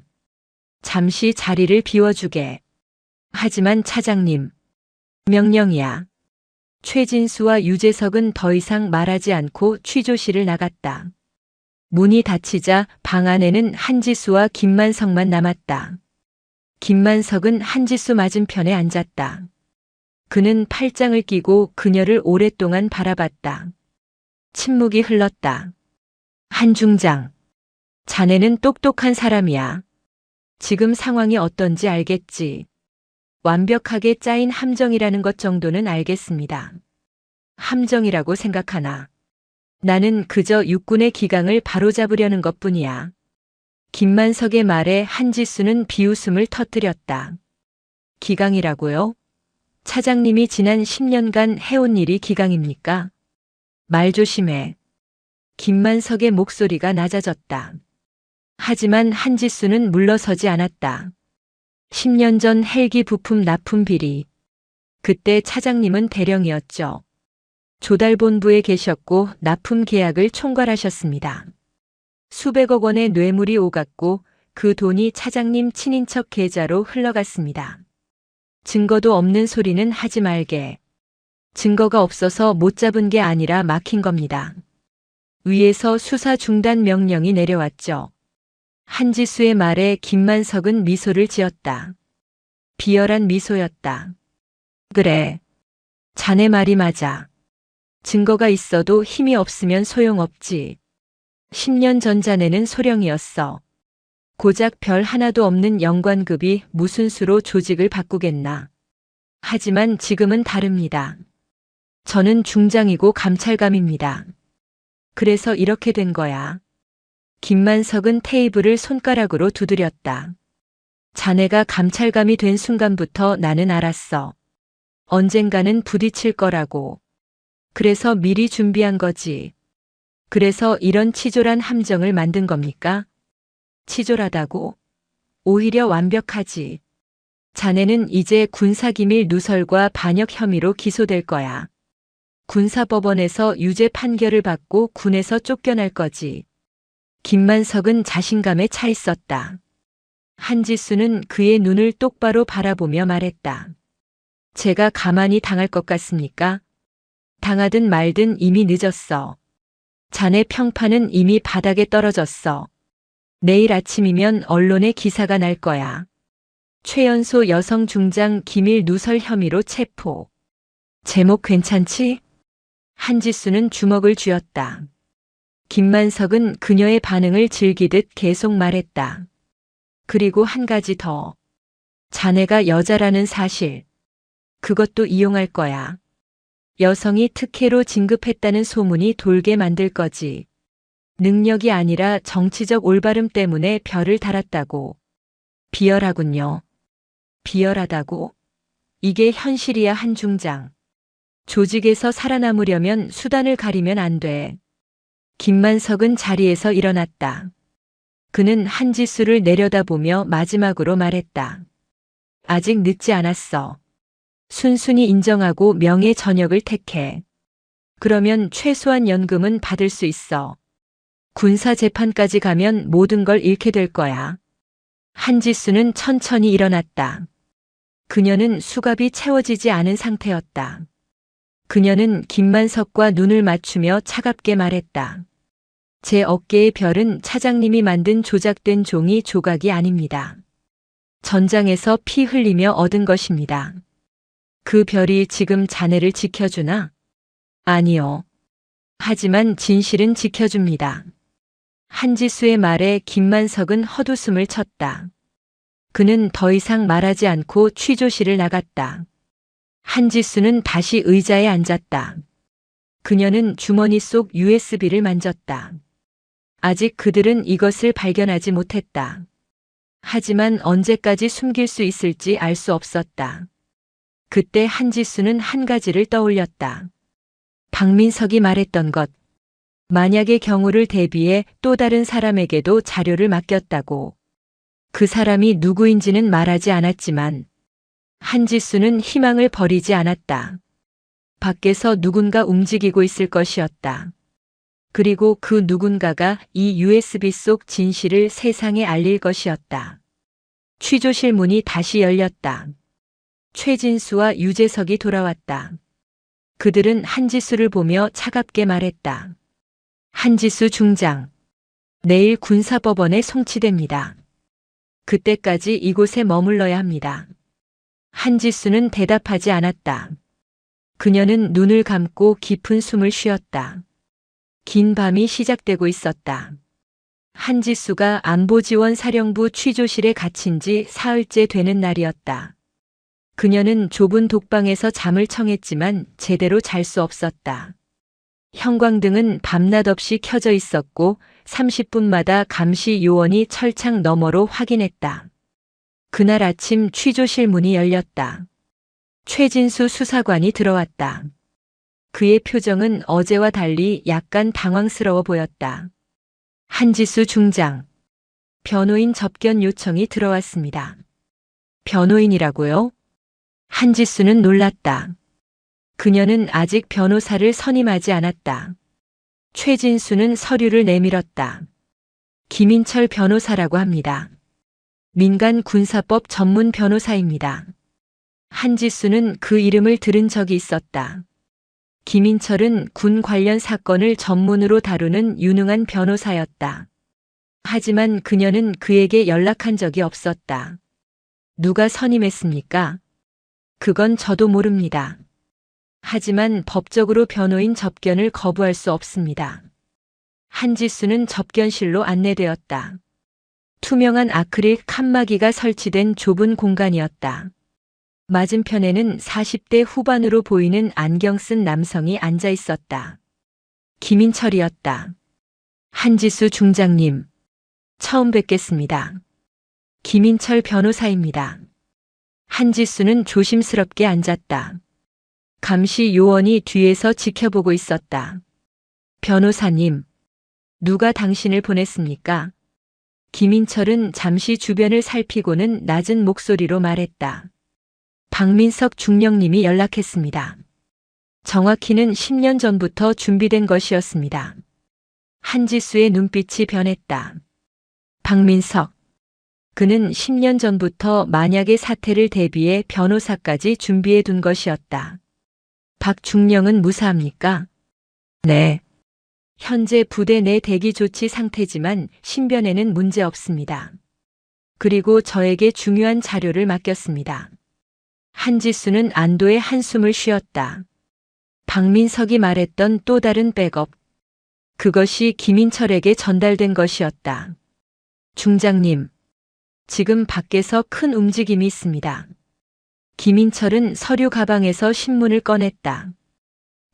잠시 자리를 비워주게. 하지만 차장님. 명령이야. 최진수와 유재석은 더 이상 말하지 않고 취조실을 나갔다. 문이 닫히자 방 안에는 한지수와 김만석만 남았다. 김만석은 한지수 맞은편에 앉았다. 그는 팔짱을 끼고 그녀를 오랫동안 바라봤다. 침묵이 흘렀다. 한 중장. 자네는 똑똑한 사람이야. 지금 상황이 어떤지 알겠지. 완벽하게 짜인 함정이라는 것 정도는 알겠습니다. 함정이라고 생각하나. 나는 그저 육군의 기강을 바로잡으려는 것뿐이야. 김만석의 말에 한지수는 비웃음을 터뜨렸다. 기강이라고요? 차장님이 지난 10년간 해온 일이 기강입니까? 말 조심해. 김만석의 목소리가 낮아졌다. 하지만 한지수는 물러서지 않았다. 10년 전 헬기 부품 납품 비리. 그때 차장님은 대령이었죠. 조달본부에 계셨고 납품 계약을 총괄하셨습니다. 수백억 원의 뇌물이 오갔고 그 돈이 차장님 친인척 계좌로 흘러갔습니다. 증거도 없는 소리는 하지 말게. 증거가 없어서 못 잡은 게 아니라 막힌 겁니다. 위에서 수사 중단 명령이 내려왔죠. 한지수의 말에 김만석은 미소를 지었다. 비열한 미소였다. 그래. 자네 말이 맞아. 증거가 있어도 힘이 없으면 소용없지. 10년 전 자네는 소령이었어. 고작 별 하나도 없는 영관급이 무슨 수로 조직을 바꾸겠나. 하지만 지금은 다릅니다. 저는 중장이고 감찰감입니다. 그래서 이렇게 된 거야. 김만석은 테이블을 손가락으로 두드렸다. 자네가 감찰감이 된 순간부터 나는 알았어. 언젠가는 부딪힐 거라고. 그래서 미리 준비한 거지. 그래서 이런 치졸한 함정을 만든 겁니까? 치졸하다고? 오히려 완벽하지. 자네는 이제 군사기밀 누설과 반역 혐의로 기소될 거야. 군사법원에서 유죄 판결을 받고 군에서 쫓겨날 거지. 김만석은 자신감에 차 있었다. 한지수는 그의 눈을 똑바로 바라보며 말했다. 제가 가만히 당할 것 같습니까? 당하든 말든 이미 늦었어. 자네 평판은 이미 바닥에 떨어졌어. 내일 아침이면 언론에 기사가 날 거야. 최연소 여성 중장 기밀 누설 혐의로 체포. 제목 괜찮지? 한지수는 주먹을 쥐었다. 김만석은 그녀의 반응을 즐기듯 계속 말했다. 그리고 한 가지 더. 자네가 여자라는 사실. 그것도 이용할 거야. 여성이 특혜로 진급했다는 소문이 돌게 만들 거지. 능력이 아니라 정치적 올바름 때문에 별을 달았다고. 비열하군요. 비열하다고? 이게 현실이야 한 중장. 조직에서 살아남으려면 수단을 가리면 안 돼. 김만석은 자리에서 일어났다. 그는 한지수를 내려다보며 마지막으로 말했다. 아직 늦지 않았어. 순순히 인정하고 명예 전역을 택해. 그러면 최소한 연금은 받을 수 있어. 군사 재판까지 가면 모든 걸 잃게 될 거야. 한지수는 천천히 일어났다. 그녀는 수갑이 채워지지 않은 상태였다. 그녀는 김만석과 눈을 맞추며 차갑게 말했다. 제 어깨의 별은 차장님이 만든 조작된 종이 조각이 아닙니다. 전장에서 피 흘리며 얻은 것입니다. 그 별이 지금 자네를 지켜주나? 아니요. 하지만 진실은 지켜줍니다. 한지수의 말에 김만석은 헛웃음을 쳤다. 그는 더 이상 말하지 않고 취조실을 나갔다. 한지수는 다시 의자에 앉았다. 그녀는 주머니 속 USB를 만졌다. 아직 그들은 이것을 발견하지 못했다. 하지만 언제까지 숨길 수 있을지 알 수 없었다. 그때 한지수는 한 가지를 떠올렸다. 박민석이 말했던 것. 만약의 경우를 대비해 또 다른 사람에게도 자료를 맡겼다고. 그 사람이 누구인지는 말하지 않았지만 한지수는 희망을 버리지 않았다. 밖에서 누군가 움직이고 있을 것이었다. 그리고 그 누군가가 이 USB 속 진실을 세상에 알릴 것이었다. 취조실 문이 다시 열렸다. 최진수와 유재석이 돌아왔다. 그들은 한지수를 보며 차갑게 말했다. 한지수 중장. 내일 군사법원에 송치됩니다. 그때까지 이곳에 머물러야 합니다. 한지수는 대답하지 않았다. 그녀는 눈을 감고 깊은 숨을 쉬었다. 긴 밤이 시작되고 있었다. 한지수가 안보지원사령부 취조실에 갇힌 지 사흘째 되는 날이었다. 그녀는 좁은 독방에서 잠을 청했지만 제대로 잘 수 없었다. 형광등은 밤낮 없이 켜져 있었고 30분마다 감시 요원이 철창 너머로 확인했다. 그날 아침 취조실 문이 열렸다. 최진수 수사관이 들어왔다. 그의 표정은 어제와 달리 약간 당황스러워 보였다. 한지수 중장. 변호인 접견 요청이 들어왔습니다. 변호인이라고요? 한지수는 놀랐다. 그녀는 아직 변호사를 선임하지 않았다. 최진수는 서류를 내밀었다. 김인철 변호사라고 합니다. 민간 군사법 전문 변호사입니다. 한지수는 그 이름을 들은 적이 있었다. 김인철은 군 관련 사건을 전문으로 다루는 유능한 변호사였다. 하지만 그녀는 그에게 연락한 적이 없었다. 누가 선임했습니까? 그건 저도 모릅니다. 하지만 법적으로 변호인 접견을 거부할 수 없습니다. 한지수는 접견실로 안내되었다. 투명한 아크릴 칸막이가 설치된 좁은 공간이었다. 맞은편에는 40대 후반으로 보이는 안경 쓴 남성이 앉아 있었다. 김인철이었다. 한지수 중장님, 처음 뵙겠습니다. 김인철 변호사입니다. 한지수는 조심스럽게 앉았다. 감시 요원이 뒤에서 지켜보고 있었다. 변호사님, 누가 당신을 보냈습니까? 김인철은 잠시 주변을 살피고는 낮은 목소리로 말했다. 박민석 중령님이 연락했습니다. 정확히는 10년 전부터 준비된 것이었습니다. 한지수의 눈빛이 변했다. 박민석. 그는 10년 전부터 만약의 사태를 대비해 변호사까지 준비해 둔 것이었다. 박 중령은 무사합니까? 네. 현재 부대 내 대기 조치 상태지만 신변에는 문제 없습니다. 그리고 저에게 중요한 자료를 맡겼습니다. 한지수는 안도의 한숨을 쉬었다. 박민석이 말했던 또 다른 백업. 그것이 김인철에게 전달된 것이었다. 중장님, 지금 밖에서 큰 움직임이 있습니다. 김인철은 서류 가방에서 신문을 꺼냈다.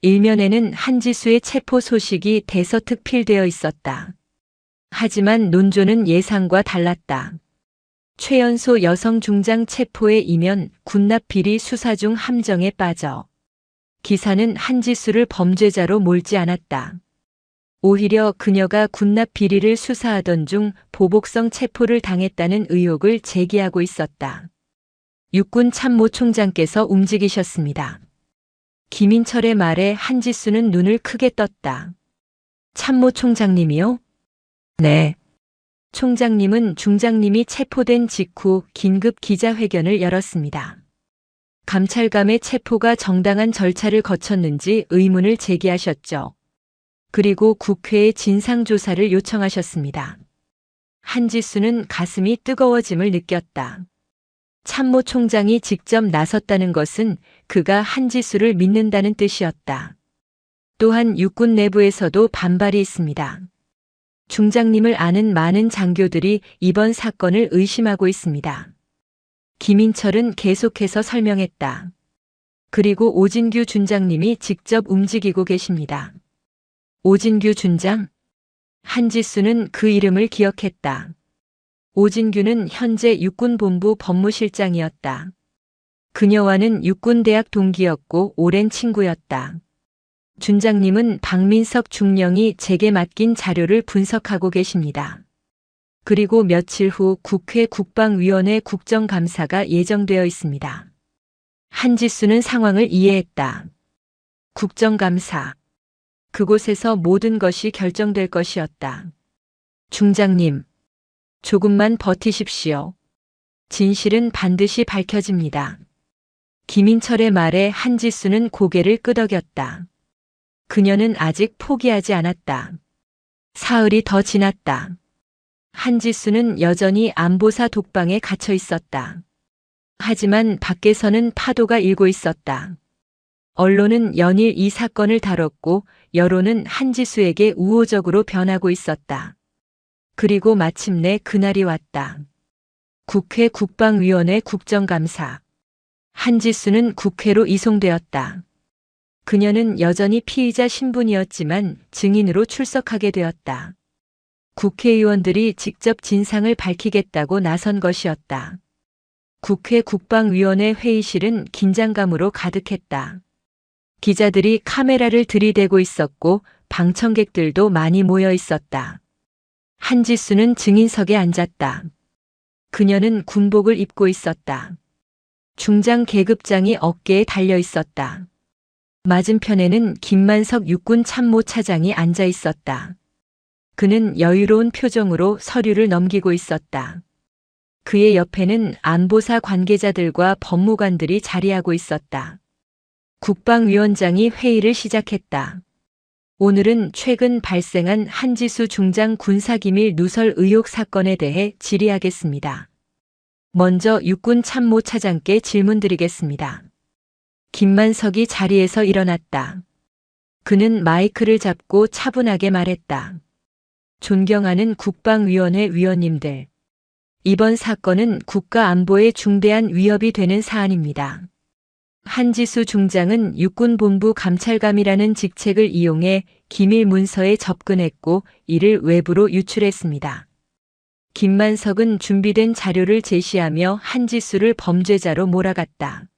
일면에는 한지수의 체포 소식이 대서특필되어 있었다. 하지만 논조는 예상과 달랐다. 최연소 여성 중장 체포의 이면 군납 비리 수사 중 함정에 빠져. 기사는 한지수를 범죄자로 몰지 않았다. 오히려 그녀가 군납 비리를 수사하던 중 보복성 체포를 당했다는 의혹을 제기하고 있었다. 육군 참모총장께서 움직이셨습니다. 김인철의 말에 한지수는 눈을 크게 떴다. 참모총장님이요? 네. 총장님은 중장님이 체포된 직후 긴급 기자회견을 열었습니다. 감찰감의 체포가 정당한 절차를 거쳤는지 의문을 제기하셨죠. 그리고 국회에 진상조사를 요청하셨습니다. 한지수는 가슴이 뜨거워짐을 느꼈다. 참모총장이 직접 나섰다는 것은 그가 한지수를 믿는다는 뜻이었다. 또한 육군 내부에서도 반발이 있습니다. 중장님을 아는 많은 장교들이 이번 사건을 의심하고 있습니다. 김인철은 계속해서 설명했다. 그리고 오진규 준장님이 직접 움직이고 계십니다. 오진규 준장? 한지수는 그 이름을 기억했다. 오진규는 현재 육군본부 법무실장이었다. 그녀와는 육군대학 동기였고 오랜 친구였다. 준장님은 박민석 중령이 제게 맡긴 자료를 분석하고 계십니다. 그리고 며칠 후 국회 국방위원회 국정감사가 예정되어 있습니다. 한지수는 상황을 이해했다. 국정감사. 그곳에서 모든 것이 결정될 것이었다. 중장님, 조금만 버티십시오. 진실은 반드시 밝혀집니다. 김인철의 말에 한지수는 고개를 끄덕였다. 그녀는 아직 포기하지 않았다. 사흘이 더 지났다. 한지수는 여전히 안보사 독방에 갇혀 있었다. 하지만 밖에서는 파도가 일고 있었다. 언론은 연일 이 사건을 다뤘고 여론은 한지수에게 우호적으로 변하고 있었다. 그리고 마침내 그날이 왔다. 국회 국방위원회 국정감사. 한지수는 국회로 이송되었다. 그녀는 여전히 피의자 신분이었지만 증인으로 출석하게 되었다. 국회의원들이 직접 진상을 밝히겠다고 나선 것이었다. 국회 국방위원회 회의실은 긴장감으로 가득했다. 기자들이 카메라를 들이대고 있었고 방청객들도 많이 모여 있었다. 한지수는 증인석에 앉았다. 그녀는 군복을 입고 있었다. 중장 계급장이 어깨에 달려 있었다. 맞은편에는 김만석 육군 참모차장이 앉아 있었다. 그는 여유로운 표정으로 서류를 넘기고 있었다. 그의 옆에는 안보사 관계자들과 법무관들이 자리하고 있었다. 국방위원장이 회의를 시작했다. 오늘은 최근 발생한 한지수 중장 군사기밀 누설 의혹 사건에 대해 질의하겠습니다. 먼저 육군 참모차장께 질문드리겠습니다. 김만석이 자리에서 일어났다. 그는 마이크를 잡고 차분하게 말했다. 존경하는 국방위원회 위원님들. 이번 사건은 국가안보에 중대한 위협이 되는 사안입니다. 한지수 중장은 육군본부 감찰감이라는 직책을 이용해 기밀 문서에 접근했고 이를 외부로 유출했습니다. 김만석은 준비된 자료를 제시하며 한지수를 범죄자로 몰아갔다.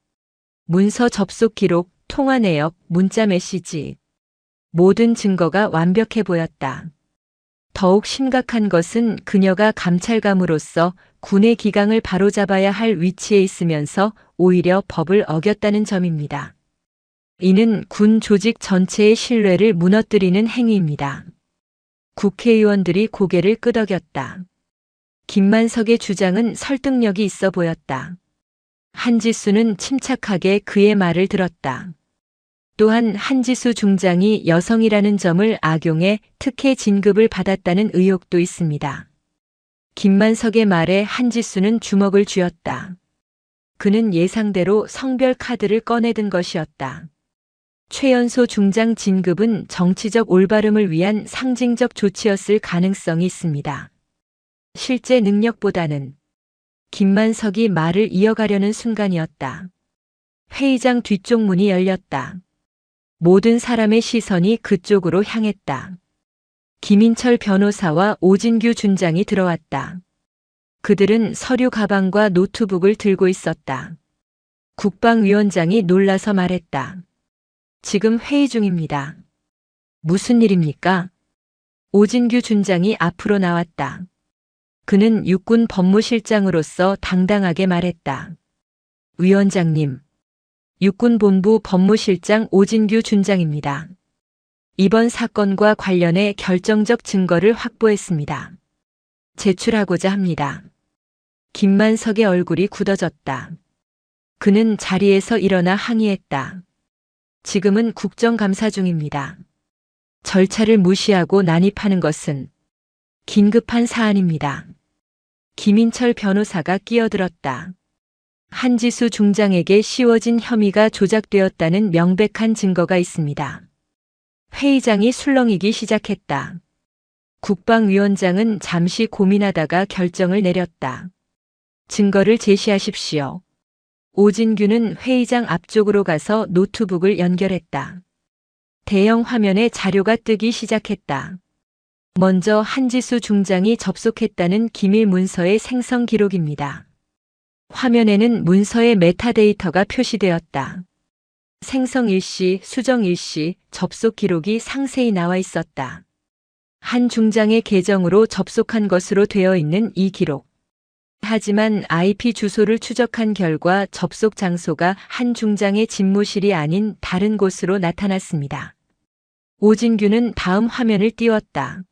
문서 접속 기록, 통화 내역, 문자 메시지. 모든 증거가 완벽해 보였다. 더욱 심각한 것은 그녀가 감찰감으로서 군의 기강을 바로잡아야 할 위치에 있으면서 오히려 법을 어겼다는 점입니다. 이는 군 조직 전체의 신뢰를 무너뜨리는 행위입니다. 국회의원들이 고개를 끄덕였다. 김만석의 주장은 설득력이 있어 보였다. 한지수는 침착하게 그의 말을 들었다. 또한 한지수 중장이 여성이라는 점을 악용해 특혜 진급을 받았다는 의혹도 있습니다. 김만석의 말에 한지수는 주먹을 쥐었다. 그는 예상대로 성별 카드를 꺼내든 것이었다. 최연소 중장 진급은 정치적 올바름을 위한 상징적 조치였을 가능성이 있습니다. 실제 능력보다는 김만석이 말을 이어가려는 순간이었다. 회의장 뒤쪽 문이 열렸다. 모든 사람의 시선이 그쪽으로 향했다. 김인철 변호사와 오진규 준장이 들어왔다. 그들은 서류 가방과 노트북을 들고 있었다. 국방위원장이 놀라서 말했다. 지금 회의 중입니다. 무슨 일입니까? 오진규 준장이 앞으로 나왔다. 그는 육군 법무실장으로서 당당하게 말했다. 위원장님, 육군본부 법무실장 오진규 준장입니다. 이번 사건과 관련해 결정적 증거를 확보했습니다. 제출하고자 합니다. 김만석의 얼굴이 굳어졌다. 그는 자리에서 일어나 항의했다. 지금은 국정감사 중입니다. 절차를 무시하고 난입하는 것은 긴급한 사안입니다. 김인철 변호사가 끼어들었다. 한지수 중장에게 씌워진 혐의가 조작되었다는 명백한 증거가 있습니다. 회의장이 술렁이기 시작했다. 국방위원장은 잠시 고민하다가 결정을 내렸다. 증거를 제시하십시오. 오진규는 회의장 앞쪽으로 가서 노트북을 연결했다. 대형 화면에 자료가 뜨기 시작했다. 먼저 한지수 중장이 접속했다는 기밀 문서의 생성 기록입니다. 화면에는 문서의 메타데이터가 표시되었다. 생성 일시, 수정 일시, 접속 기록이 상세히 나와 있었다. 한 중장의 계정으로 접속한 것으로 되어 있는 이 기록. 하지만 IP 주소를 추적한 결과 접속 장소가 한 중장의 집무실이 아닌 다른 곳으로 나타났습니다. 오진규는 다음 화면을 띄웠다.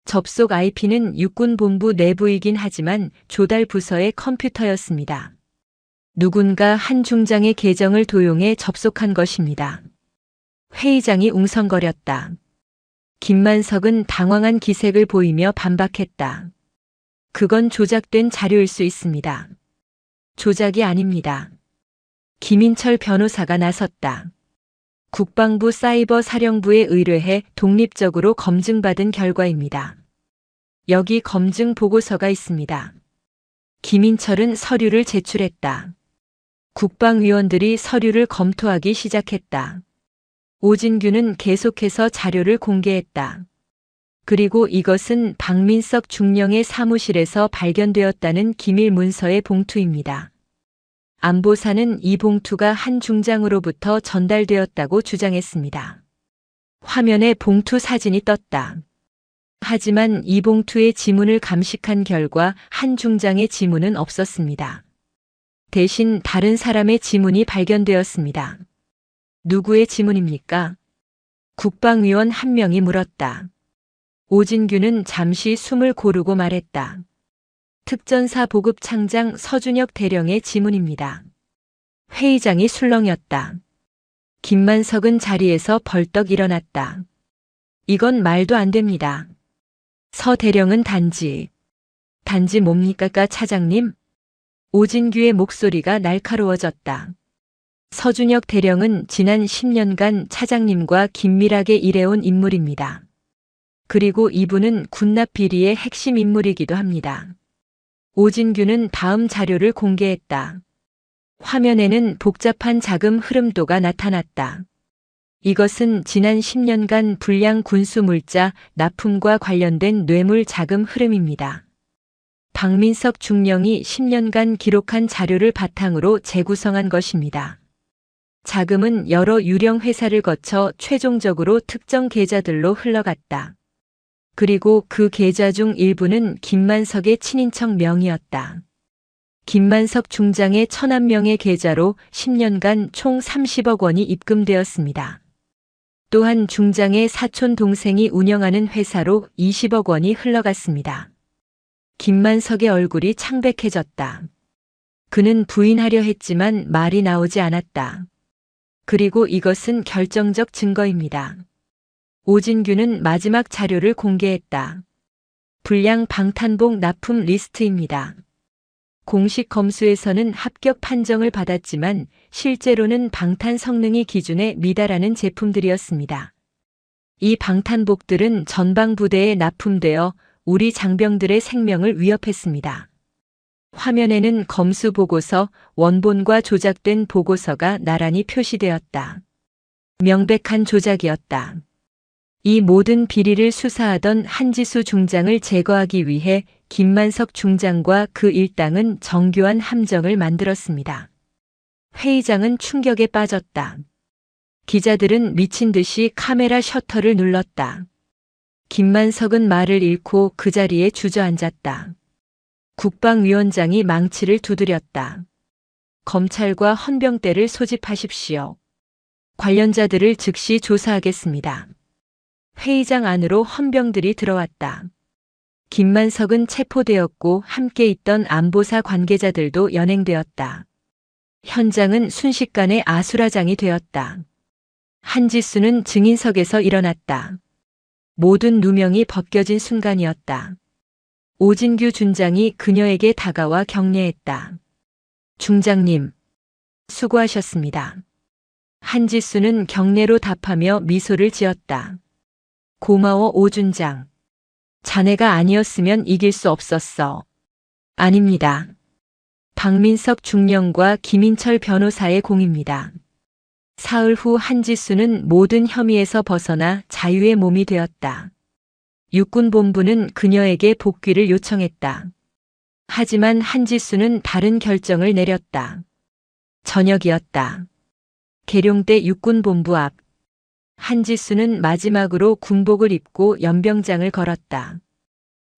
접속 IP는 육군본부 내부이긴 하지만 조달 부서의 컴퓨터였습니다. 누군가 한 중장의 계정을 도용해 접속한 것입니다. 회의장이 웅성거렸다. 김만석은 당황한 기색을 보이며 반박했다. 그건 조작된 자료일 수 있습니다. 조작이 아닙니다. 김인철 변호사가 나섰다. 국방부 사이버 사령부에 의뢰해 독립적으로 검증받은 결과입니다. 여기 검증 보고서가 있습니다. 김인철은 서류를 제출했다. 국방위원들이 서류를 검토하기 시작했다. 오진규는 계속해서 자료를 공개했다. 그리고 이것은 박민석 중령의 사무실에서 발견되었다는 기밀 문서의 봉투입니다. 안보사는 이 봉투가 한 중장으로부터 전달되었다고 주장했습니다. 화면에 봉투 사진이 떴다. 하지만 이 봉투의 지문을 감식한 결과 한 중장의 지문은 없었습니다. 대신 다른 사람의 지문이 발견되었습니다. 누구의 지문입니까? 국방위원 한 명이 물었다. 오진규는 잠시 숨을 고르고 말했다. 특전사 보급 창장 서준혁 대령의 지문입니다. 회의장이 술렁였다. 김만석은 자리에서 벌떡 일어났다. 이건 말도 안 됩니다. 서 대령은 단지 뭡니까 차장님? 오진규의 목소리가 날카로워졌다. 서준혁 대령은 지난 10년간 차장님과 긴밀하게 일해온 인물입니다. 그리고 이분은 군납 비리의 핵심 인물이기도 합니다. 오진규는 다음 자료를 공개했다. 화면에는 복잡한 자금 흐름도가 나타났다. 이것은 지난 10년간 불량 군수 물자 납품과 관련된 뇌물 자금 흐름입니다. 박민석 중령이 10년간 기록한 자료를 바탕으로 재구성한 것입니다. 자금은 여러 유령 회사를 거쳐 최종적으로 특정 계좌들로 흘러갔다. 그리고 그 계좌 중 일부는 김만석의 친인척 명의였다. 김만석 중장의 1,001명의 계좌로 10년간 총 30억 원이 입금되었습니다. 또한 중장의 사촌 동생이 운영하는 회사로 20억 원이 흘러갔습니다. 김만석의 얼굴이 창백해졌다. 그는 부인하려 했지만 말이 나오지 않았다. 그리고 이것은 결정적 증거입니다. 오진규는 마지막 자료를 공개했다. 불량 방탄복 납품 리스트입니다. 공식 검수에서는 합격 판정을 받았지만 실제로는 방탄 성능이 기준에 미달하는 제품들이었습니다. 이 방탄복들은 전방부대에 납품되어 우리 장병들의 생명을 위협했습니다. 화면에는 검수 보고서, 원본과 조작된 보고서가 나란히 표시되었다. 명백한 조작이었다. 이 모든 비리를 수사하던 한지수 중장을 제거하기 위해 김만석 중장과 그 일당은 정교한 함정을 만들었습니다. 회의장은 충격에 빠졌다. 기자들은 미친 듯이 카메라 셔터를 눌렀다. 김만석은 말을 잃고 그 자리에 주저앉았다. 국방위원장이 망치를 두드렸다. 검찰과 헌병대를 소집하십시오. 관련자들을 즉시 조사하겠습니다. 회의장 안으로 헌병들이 들어왔다. 김만석은 체포되었고 함께 있던 안보사 관계자들도 연행되었다. 현장은 순식간에 아수라장이 되었다. 한지수는 증인석에서 일어났다. 모든 누명이 벗겨진 순간이었다. 오진규 중장이 그녀에게 다가와 격려했다. 중장님, 수고하셨습니다. 한지수는 격려로 답하며 미소를 지었다. 고마워 오준장. 자네가 아니었으면 이길 수 없었어. 아닙니다. 박민석 중령과 김인철 변호사의 공입니다. 사흘 후 한지수는 모든 혐의에서 벗어나 자유의 몸이 되었다. 육군본부는 그녀에게 복귀를 요청했다. 하지만 한지수는 다른 결정을 내렸다. 저녁이었다. 계룡대 육군본부 앞. 한지수는 마지막으로 군복을 입고 연병장을 걸었다.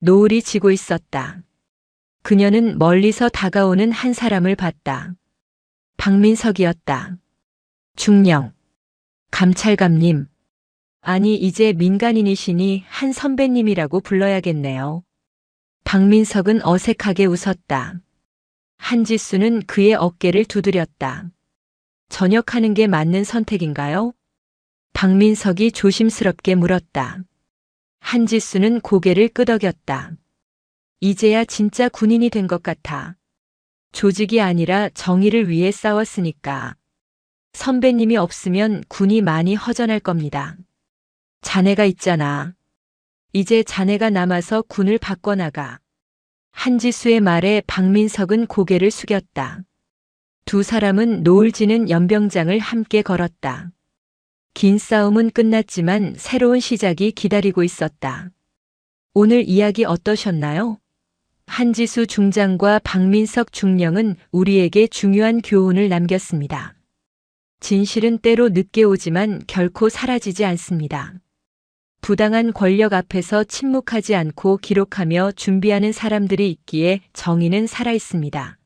노을이 지고 있었다. 그녀는 멀리서 다가오는 한 사람을 봤다. 박민석이었다. 중령. 감찰관님. 아니 이제 민간인이시니 한 선배님이라고 불러야겠네요. 박민석은 어색하게 웃었다. 한지수는 그의 어깨를 두드렸다. 전역하는 게 맞는 선택인가요? 박민석이 조심스럽게 물었다. 한지수는 고개를 끄덕였다. 이제야 진짜 군인이 된 것 같아. 조직이 아니라 정의를 위해 싸웠으니까. 선배님이 없으면 군이 많이 허전할 겁니다. 자네가 있잖아. 이제 자네가 남아서 군을 바꿔나가. 한지수의 말에 박민석은 고개를 숙였다. 두 사람은 노을 지는 연병장을 함께 걸었다. 긴 싸움은 끝났지만 새로운 시작이 기다리고 있었다. 오늘 이야기 어떠셨나요? 한지수 중장과 박민석 중령은 우리에게 중요한 교훈을 남겼습니다. 진실은 때로 늦게 오지만 결코 사라지지 않습니다. 부당한 권력 앞에서 침묵하지 않고 기록하며 준비하는 사람들이 있기에 정의는 살아있습니다.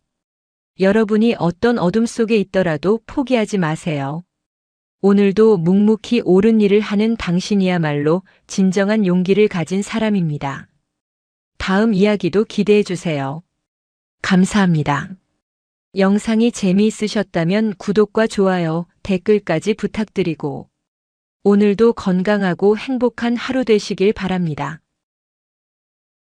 여러분이 어떤 어둠 속에 있더라도 포기하지 마세요. 오늘도 묵묵히 옳은 일을 하는 당신이야말로 진정한 용기를 가진 사람입니다. 다음 이야기도 기대해 주세요. 감사합니다. 영상이 재미있으셨다면 구독과 좋아요, 댓글까지 부탁드리고 오늘도 건강하고 행복한 하루 되시길 바랍니다.